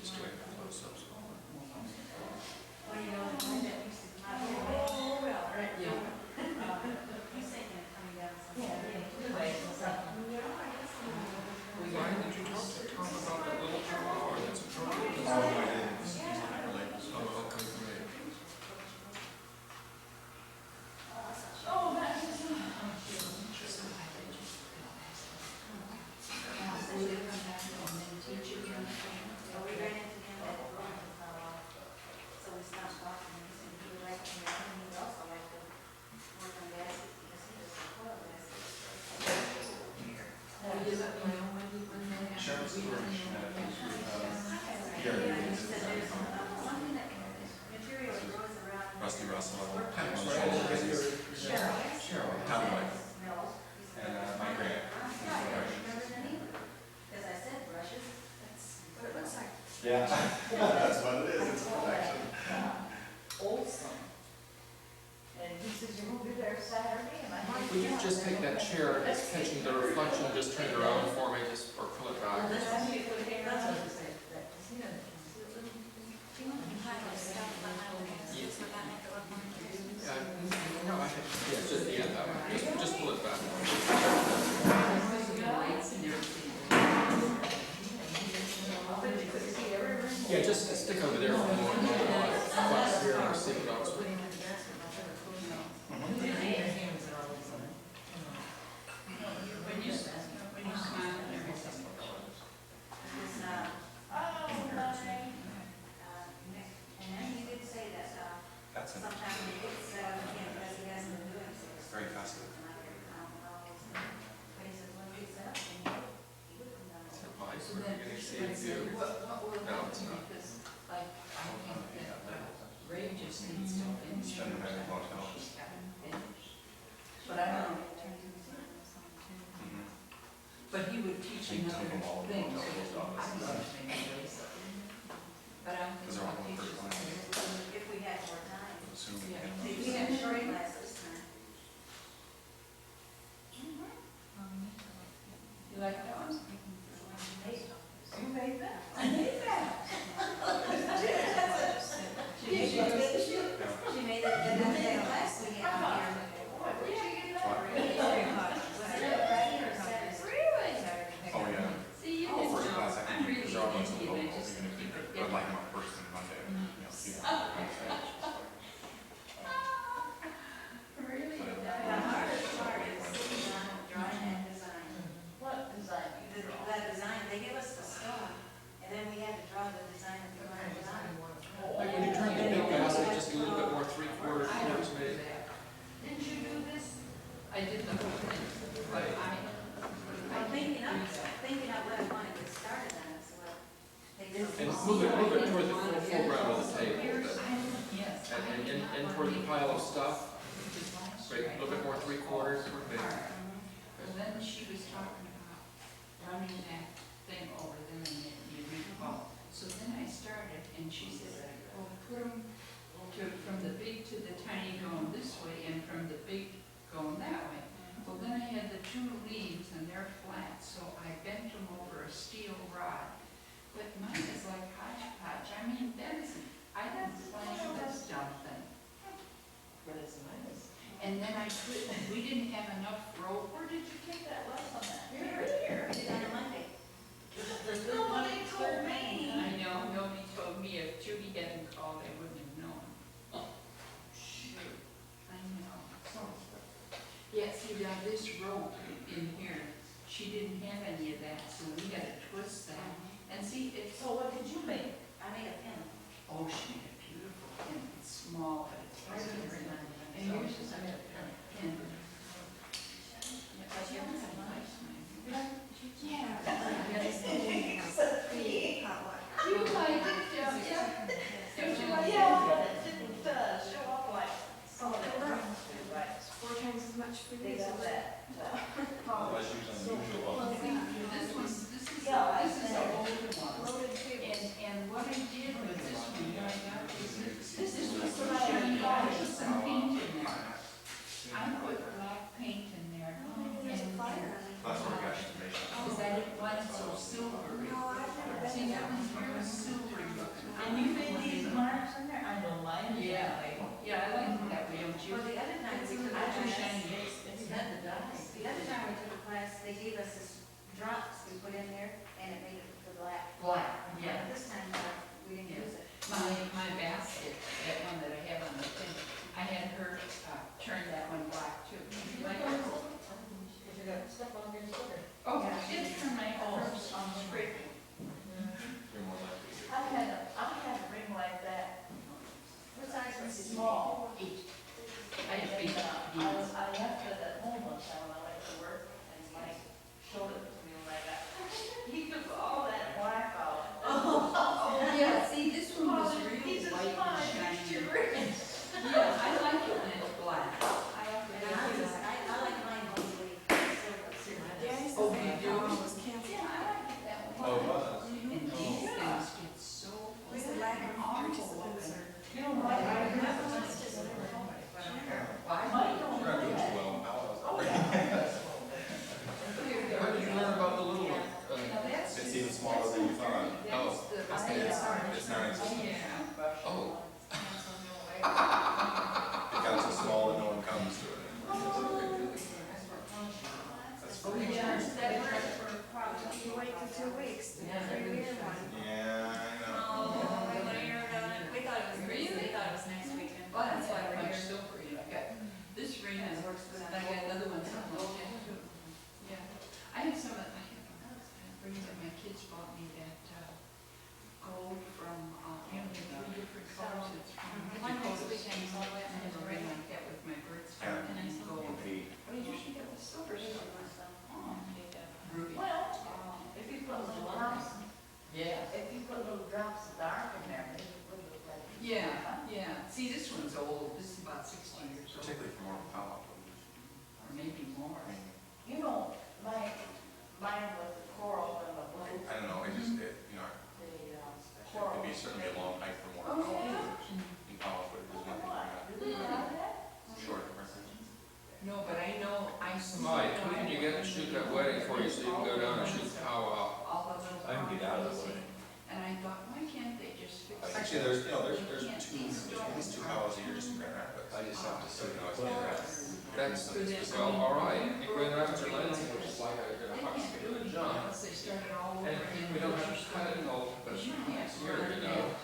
S2: Just wait for close-ups. Ryan, did you talk to Tom about that little chihuahua that's a drunk?
S5: Oh, I did.
S2: Oh, okay, great.
S5: Rusty Russell. Cheryl. Tom White. And my grant. Yeah, that's what it is, it's a collection.
S2: Would you just take that chair that's catching the reflection, just turn it around for me, just, or pull it back? No, I think, yeah, just, yeah, that one. Just pull it back. Yeah, just stick over there for a moment. Flex here and see what else.
S5: That's it. Very festive.
S2: Nice, we're getting to see you. No, it's not.
S7: Ray just needs to finish.
S5: Spend the night long time.
S7: But I don't know. But he would teach another thing. But I'm
S5: Because they're all going first class.
S1: if we had more time.
S5: Assume we
S7: Yeah.
S5: can.
S1: We had short classes.
S6: made that. I made that.
S3: She made it the other day last week here.
S5: Oh, yeah.
S8: See, you
S5: Oh,
S8: didn't
S5: first
S8: know.
S5: class, I
S8: I'm
S5: can
S8: really
S5: because they're all going so
S8: picky,
S5: low,
S8: and I
S5: even
S8: just
S5: if
S8: keep
S5: they
S8: it
S5: could, like
S8: getting.
S5: my first and Monday, you know, see them.
S8: Really?
S3: The hardest part is drawing that design.
S4: What design?
S3: That design, they give us the stone, and then we had to draw the design of the ground design.
S2: Like when you're trying to make basket, just a little bit more three-quarter towards me.
S8: Didn't you do this? I did the whole thing.
S2: Right.
S3: I'm thinking of what I want to get started on, so they
S2: And
S3: just.
S2: move it toward the foreground of the table a bit.
S8: Yes.
S2: And toward the pile of stuff. Right, a little bit more three-quarters toward me.
S8: Well, then she was talking about running that thing over, then you read the ball. So then I started, and she said, well, put them from the big to the tiny going this way, and from the big going that way. Well, then I had the two leaves, and they're flat, so I bent them over a steel rod. But mine is like hodgepodge. I mean, that isn't, I don't plan this dumb thing.
S4: But it's nice.
S8: And then we didn't have enough rope. Where did you take that lesson at?
S3: Here, I did on a Monday.
S8: Nobody told me. I know, nobody told me. If Judy hadn't called, I wouldn't have known. Shoot, I know. So, yeah, see, now this rope in here, she didn't have any of that, so we had to twist that. And see, it's,
S4: So what did you make?
S3: I made a pin.
S8: oh, she made a beautiful pin. It's small, but it's very pretty. And yours is a pin. Yeah, but yours is a nice one. Yeah. You like it, don't you? Don't you like it?
S4: Yeah, it didn't show up like some of the others do, right?
S6: 4 times as much for
S4: They
S6: you.
S4: got that.
S5: Unless you use unusual.
S8: Well, see, this is
S4: Yeah,
S8: an older one.
S6: Loaded too.
S8: And what I did with this one, I got this was so shiny, I put some paint in there. I put black paint in there.
S6: There's a fire on it.
S5: That's where we got information.
S8: Because I didn't want it so silvery.
S6: No, I've never been
S8: See,
S6: to
S8: that
S6: that
S8: one's
S6: one.
S8: very silvery looking.
S4: And you made these marks in there? I know mine.
S8: Yeah, yeah, I like it that way, don't you?
S3: Well, the other time we took a
S4: I just
S3: class,
S4: shiny, it's got the dye.
S3: the other time we took a class, they gave us this drops we put in there, and it made it the black.
S8: Black, yeah.
S3: This time, we didn't use it.
S8: My basket, that one that I have on the thing, I had her turn that one black too. Like,
S4: Because you got stuff on your sweater.
S8: oh, I did turn my first on scraping.
S5: You're more likely to.
S4: I had a ring like that.
S3: What size was it?
S4: Small.
S8: I
S4: And
S8: think,
S4: I left it at home one time when I went to work, and Mike showed it to me like that. He took all that black out.
S8: yeah, see, this one was
S4: He
S8: really
S4: just
S8: white
S4: fine,
S8: and
S4: it's
S8: shiny.
S4: your ring.
S8: Yeah, I like it when it's black.
S3: And I like mine mostly silver.
S6: Danny
S8: Oh,
S6: says
S8: you
S6: that
S8: do?
S6: one was canceled.
S8: Yeah, I like it that way.
S5: Oh, it was.
S8: And these things get so
S6: We said lack of participants
S8: awful.
S6: or.
S4: You know, Mike, I remember.
S8: Why?
S5: We're not doing too well. How else?
S2: How did you learn about the little one?
S8: Now that's.
S5: It's even smaller than you thought.
S2: Oh.
S8: That's the.
S5: It's not existent.
S8: Yeah.
S2: Oh,
S5: It got so small that no one comes to it. That's funny.
S6: You wait for 2 weeks.
S8: Yeah.
S6: For your ear one.
S5: Yeah, I know.
S3: We thought it was next weekend.
S8: Well, that's why we're here. Silver, you know, I got this ring and I got another one, something like that too. Yeah. I have some, I have a ring that my kids bought me that gold from, you know, the 3 different colors. It's from
S3: One next
S8: Dakota.
S3: weekend, so
S8: I have a ring like that with my birthstone. And I said,
S5: And feet.
S8: what did you think that was silver stuff? Oh, ruby.
S4: Well, if you put little drops,
S8: Yeah.
S4: if you put little drops of dark in there, maybe it would look like.
S8: Yeah, yeah. See, this one's old. This is about 60 years old.
S5: Particularly for more power.
S8: Or maybe more.
S5: I mean,
S4: You know, mine was the coral and the blue,
S5: I don't know, it just, you know,
S4: the coral.
S5: it'd be certainly a long hike for more.
S8: Oh, yeah.
S5: In college, but it was
S4: Come
S5: nothing
S4: on, really proud of that?
S5: short of records.
S8: No, but I know, I see.
S2: Mike, who can you get to shoot that wedding for you so you can go down and shoot the powwow?
S8: All the little.
S9: I can get out of the way.
S8: I thought, why can't they just fix it?
S5: Actually, there's at least two houses here just in Grand Rapids. I just have to say,
S2: That's, well, all right. In Grand Rapids or Lansing, which is like a Agusta or a jump.
S8: Unless they started all over.
S2: And we don't have to cut it all, but here, you know.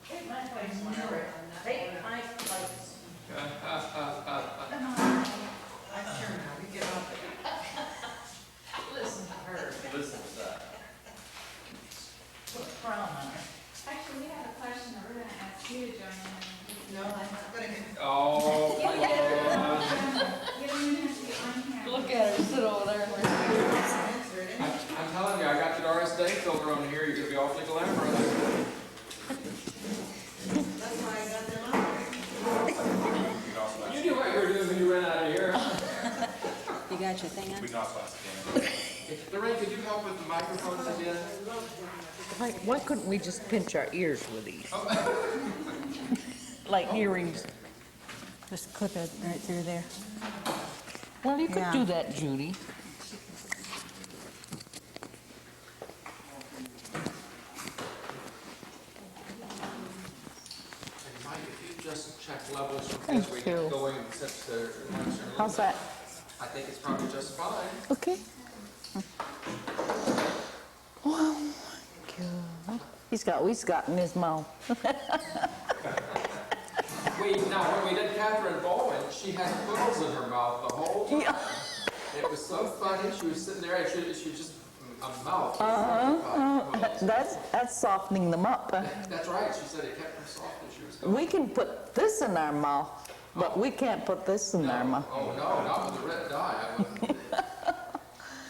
S6: Take my place, Larry. Take my place. I'm sure now, we get off it. Listen to her.
S5: Listen to that.
S6: Put a frown on her.
S3: Actually, we have a question that we're gonna ask you to join in.
S6: No, I'm not gonna get.
S2: Oh,
S3: You don't even have to be on camera.
S4: Look at her sit over there in her
S6: Answer it.
S2: I'm telling you, I got the Doris Day filter on here. You're gonna be awfully glamorous.
S6: That's why I got them on.
S2: You knew what you were doing when you ran out of here.
S1: You got your thing on?
S5: We not last again.
S2: Lorraine, could you help with the microphones again?
S4: Why couldn't we just pinch our ears with these? Like earrings.
S1: Just clip it right through there.
S4: Well, you could
S1: Yeah.
S4: do that, Judy.
S2: Mike, if you just check levels as we
S4: Thank
S2: get
S4: you.
S2: going, since the mics are.
S4: How's that?
S2: I think it's probably just fine.
S4: Okay. Well, good. He's got in his mouth.
S2: Now, when we did Catherine Bowen, she had quills in her mouth the whole time.
S4: Yeah.
S2: It was so funny. She was sitting there and she was just a mouth.
S4: That's softening them up.
S2: That's right. She said it kept her soft as she was going.
S4: We can put this in our mouth, but we can't put this in our mouth.
S2: Oh, no, not with the red dye. I wouldn't.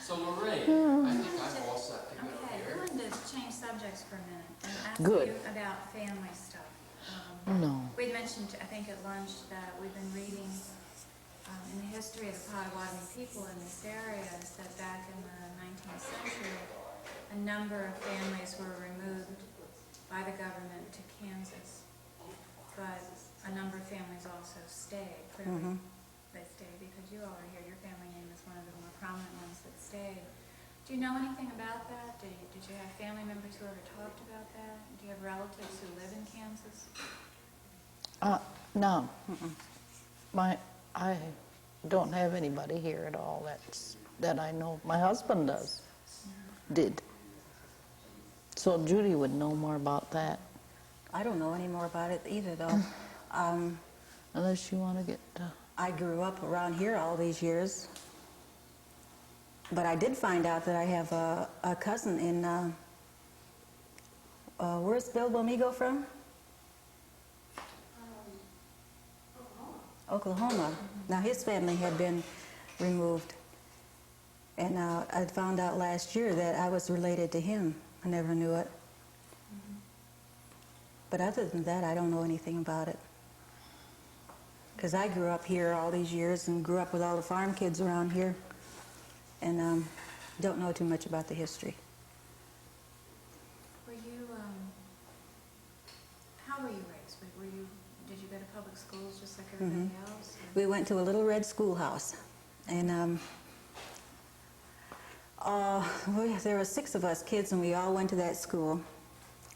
S2: So, Lorraine, I think I'm all set to go
S3: Okay,
S2: here.
S3: we're going to change subjects for a minute and ask
S4: Good.
S3: you about family stuff.
S4: No.
S3: We'd mentioned, I think at lunch, that we've been reading in the history of the Potawatomi people in this area, is that back in the 19th century, a number of families were removed by the government to Kansas. But a number of families also stayed. Clearly, they stayed because you all are here. Your family name is one of the more prominent ones that stayed. Do you know anything about that? Did you have family members who ever talked about that? Do you have relatives who live in Kansas?
S4: No. I don't have anybody here at all that I know. My husband did. So Judy would know more about that.
S1: I don't know any more about it either, though.
S4: Unless you want to get...
S1: I grew up around here all these years. But I did find out that I have a cousin in... where's Bill Bomigo from? Oklahoma. Now, his family had been removed. And I found out last year that I was related to him. I never knew it. But other than that, I don't know anything about it. Because I grew up here all these years and grew up with all the farm kids around here. And don't know too much about the history.
S3: Were you, how were you raised? Did you go to public schools just like everybody else? Or?
S1: We went to a little red schoolhouse. And there were 6 of us kids, and we all went to that school.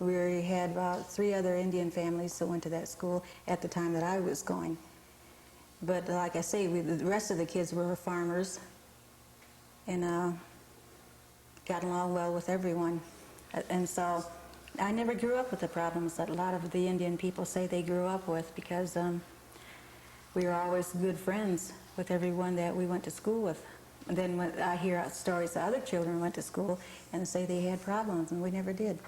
S1: We had about 3 other Indian families that went to that school at the time that I was going. But like I say, the rest of the kids were farmers and got along well with everyone. And so I never grew up with the problems that a lot of the Indian people say they grew up with, because we were always good friends with everyone that we went to school with. And then when I hear stories that other children went to school and say they had problems, and we never did.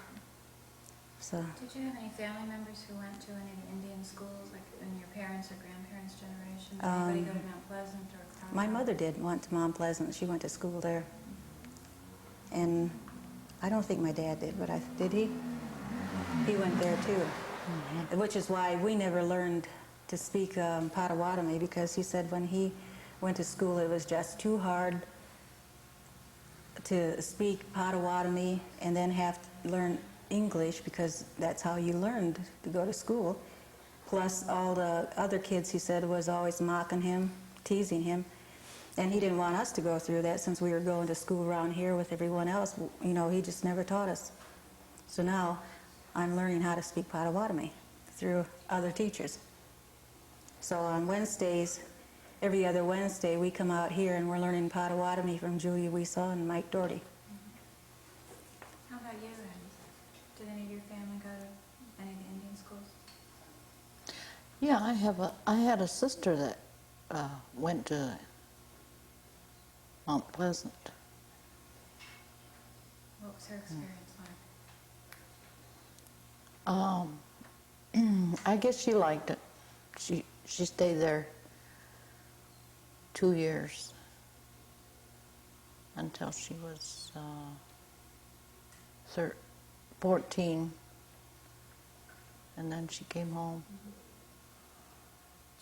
S1: So.
S3: Did you have any family members who went to any of the Indian schools, like in your parents' or grandparents' generation? Did anybody go to Mount Pleasant or Colorado?
S1: My mother went to Mount Pleasant. She went to school there. And I don't think my dad did, but did he? He went there too. Which is why we never learned to speak Potawatomi, because he said when he went to school it was just too hard to speak Potawatomi and then have to learn English, because that's how you learned to go to school. Plus all the other kids, he said, was always mocking him, teasing him. And he didn't want us to go through that, since we were going to school around here with everyone else. You know, he just never taught us. So now I'm learning how to speak Potawatomi through other teachers. So on Wednesdays, every other Wednesday, we come out here and we're learning Potawatomi from Judy Weesaw and Mike Doherty.
S3: How about you, Agnes? Did any of your family go to any of the Indian schools?
S4: Yeah, I had a sister that went to Mount Pleasant.
S3: What was her experience like?
S4: I guess she liked it. She stayed there 2 years until she was 14, and then she came home.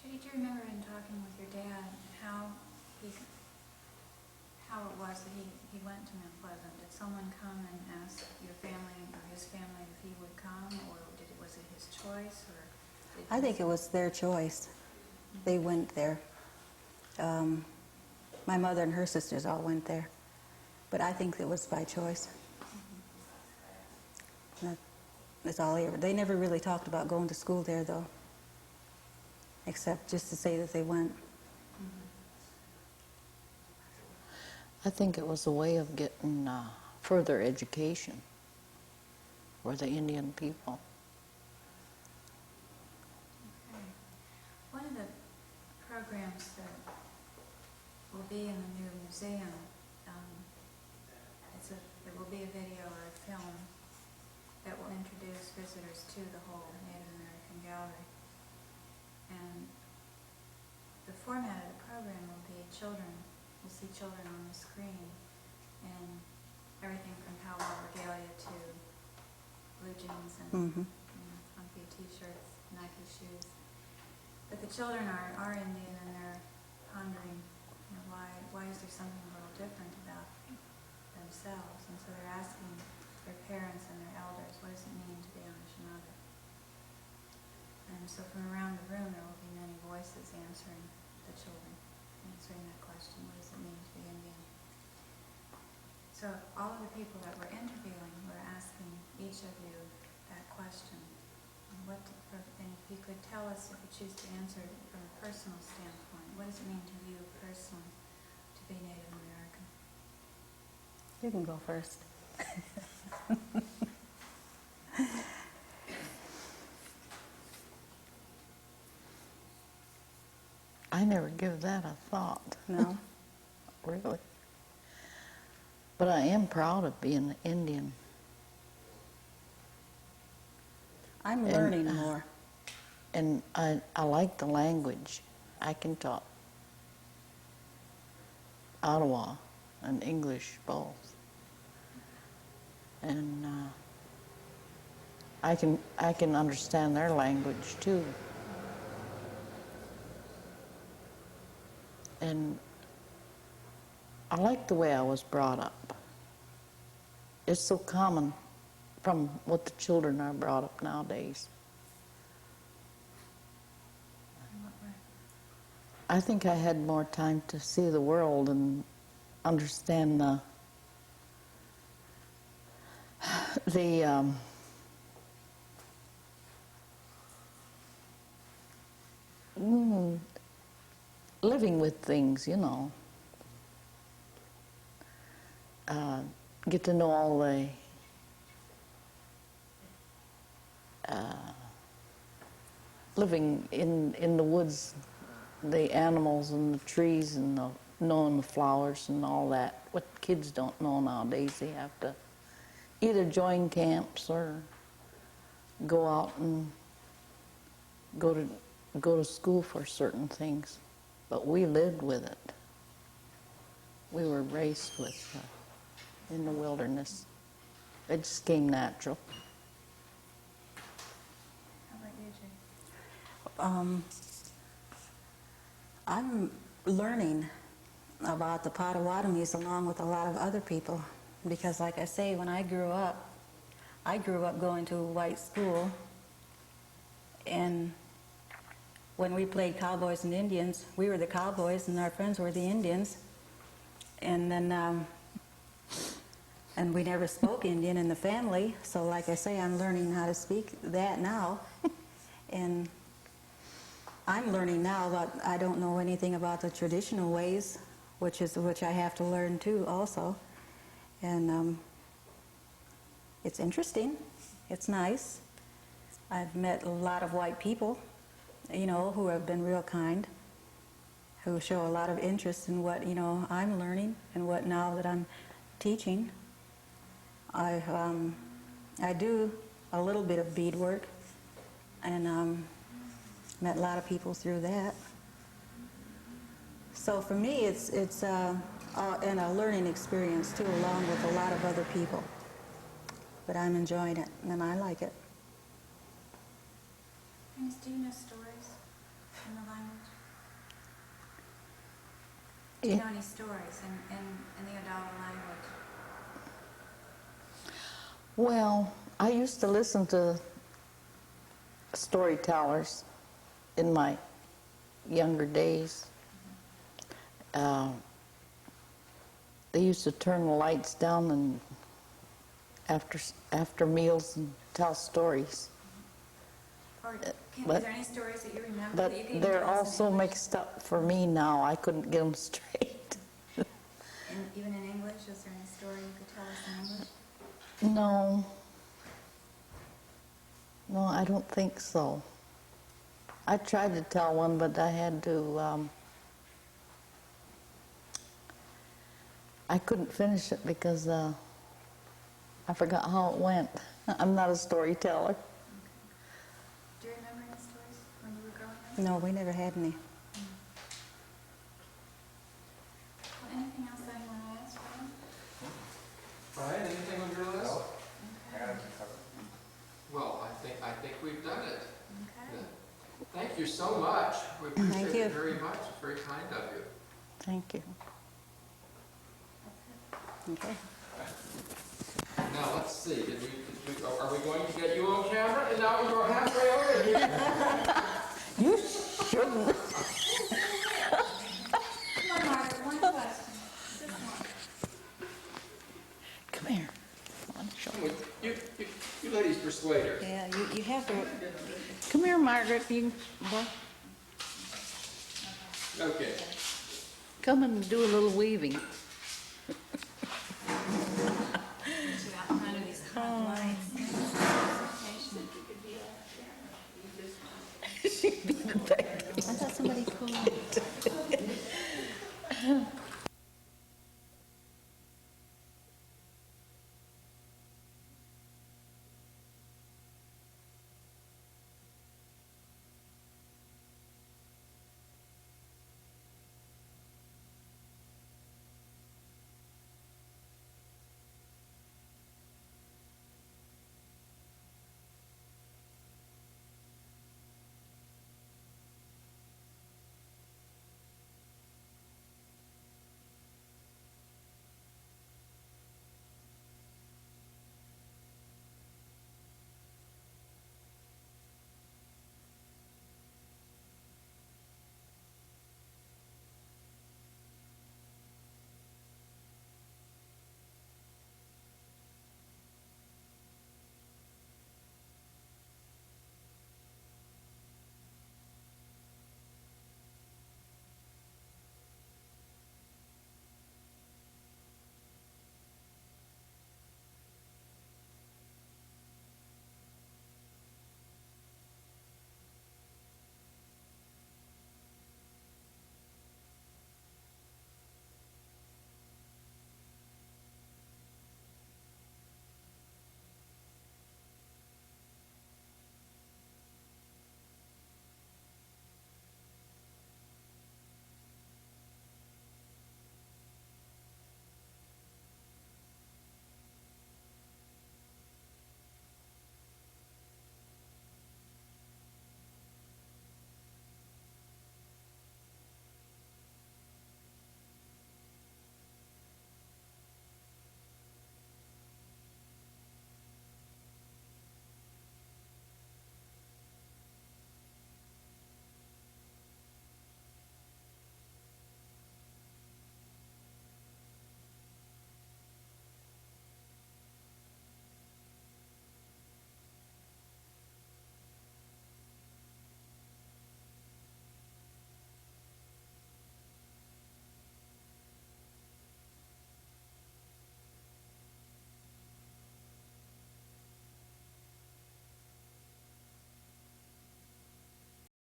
S3: Judy, do you remember in talking with your dad how it was that he went to Mount Pleasant? Did someone come and ask your family or his family if he would come, or was it his choice? Or
S1: I think it was their choice. They went there. My mother and her sisters all went there. But I think it was by choice. That's all they never really talked about going to school there, though, except just to say that they went.
S4: I think it was a way of getting further education for the Indian people.
S3: Okay. One of the programs that will be in the new museum, it will be a video or a film that will introduce visitors to the whole Native American gallery. And the format of the program will be we'll see children on the screen, and everything from powwow regalia to blue jeans and funky t-shirts, Nike shoes. But the children are Indian, and they're pondering, why is there something a little different about themselves? And so they're asking their parents and their elders, what does it mean to be Anishinaabe? And so from around the room, there will be many voices answering the children, answering that question, what does it mean to be Indian? So all of the people that we're interviewing, we're asking each of you that question. And if you could tell us, if you choose to answer it from a personal standpoint, what does it mean to you personally to be Native American?
S1: You can go first.
S4: I never give that a thought.
S1: No?
S4: Really. But I am proud of being Indian.
S1: I'm learning more.
S4: And I like the language. I can talk Ottawa and English both. And I can understand their language too. And I like the way I was brought up. It's so common from what the children are brought up nowadays.
S3: In what way?
S4: I think I had more time to see the world and understand living with things, get to know all the living in the woods, the animals and the trees and knowing the flowers and all that. What kids don't know nowadays, they have to either join camps or go out and go to school for certain things. But we lived with it. We were raised with in the wilderness. It just came natural.
S3: How about you, Judy?
S1: I'm learning about the Potawatomis along with a lot of other people, because like I say, when I grew up going to a white school, and when we played cowboys and Indians, we were the cowboys and our friends were the Indians. And then And we never spoke Indian in the family, so like I say, I'm learning how to speak that now. And I'm learning now, but I don't know anything about the traditional ways, which I have to learn too also. And it's interesting. It's nice. I've met a lot of white people, you know, who have been real kind, who show a lot of interest in what, you know, I'm learning and what now that I'm teaching. I do a little bit of beadwork, and met a lot of people through that. So for me, it's and a learning experience too, along with a lot of other people. But I'm enjoying it, and I like it.
S3: Agnes, do you know stories in the language? Do you know any stories in the Odawa language?
S4: Well, I used to listen to storytellers in my younger days. They used to turn the lights down and after meals and tell stories.
S3: Or is
S4: but-
S3: there any stories that you remember
S4: But
S3: that you can even
S4: they're
S3: tell us
S4: all
S3: in
S4: so
S3: English?
S4: mixed up for me now, I couldn't get them straight.
S3: Even in English, is there any story you could tell us in English?
S4: No. No, I don't think so. I tried to tell one, but I had to, I couldn't finish it because I forgot how it went. I'm not a storyteller.
S3: Do you remember any stories when you were growing up?
S1: No, we never had any.
S3: Well, anything else that you want to ask, Brian?
S2: Brian, anything on your list?
S3: Okay.
S2: Well, I think we've done it.
S3: Okay.
S2: Yeah. Thank you so much. We appreciate
S1: you.
S2: it very much. It's very kind of you.
S4: Thank you.
S1: Okay.
S2: Now, let's see. Are we going to get you on camera? And now we're halfway over here.
S4: You shouldn't.
S3: Come on, Margaret, one question. Just one.
S4: Come here. Come on, show me.
S2: You ladies persuade her.
S1: Yeah, you have to.
S4: Come here, Margaret. You
S2: Okay.
S4: come and do a little weaving.
S3: Get you out in front of these hot lights.
S4: She'd be the
S1: I thought somebody called.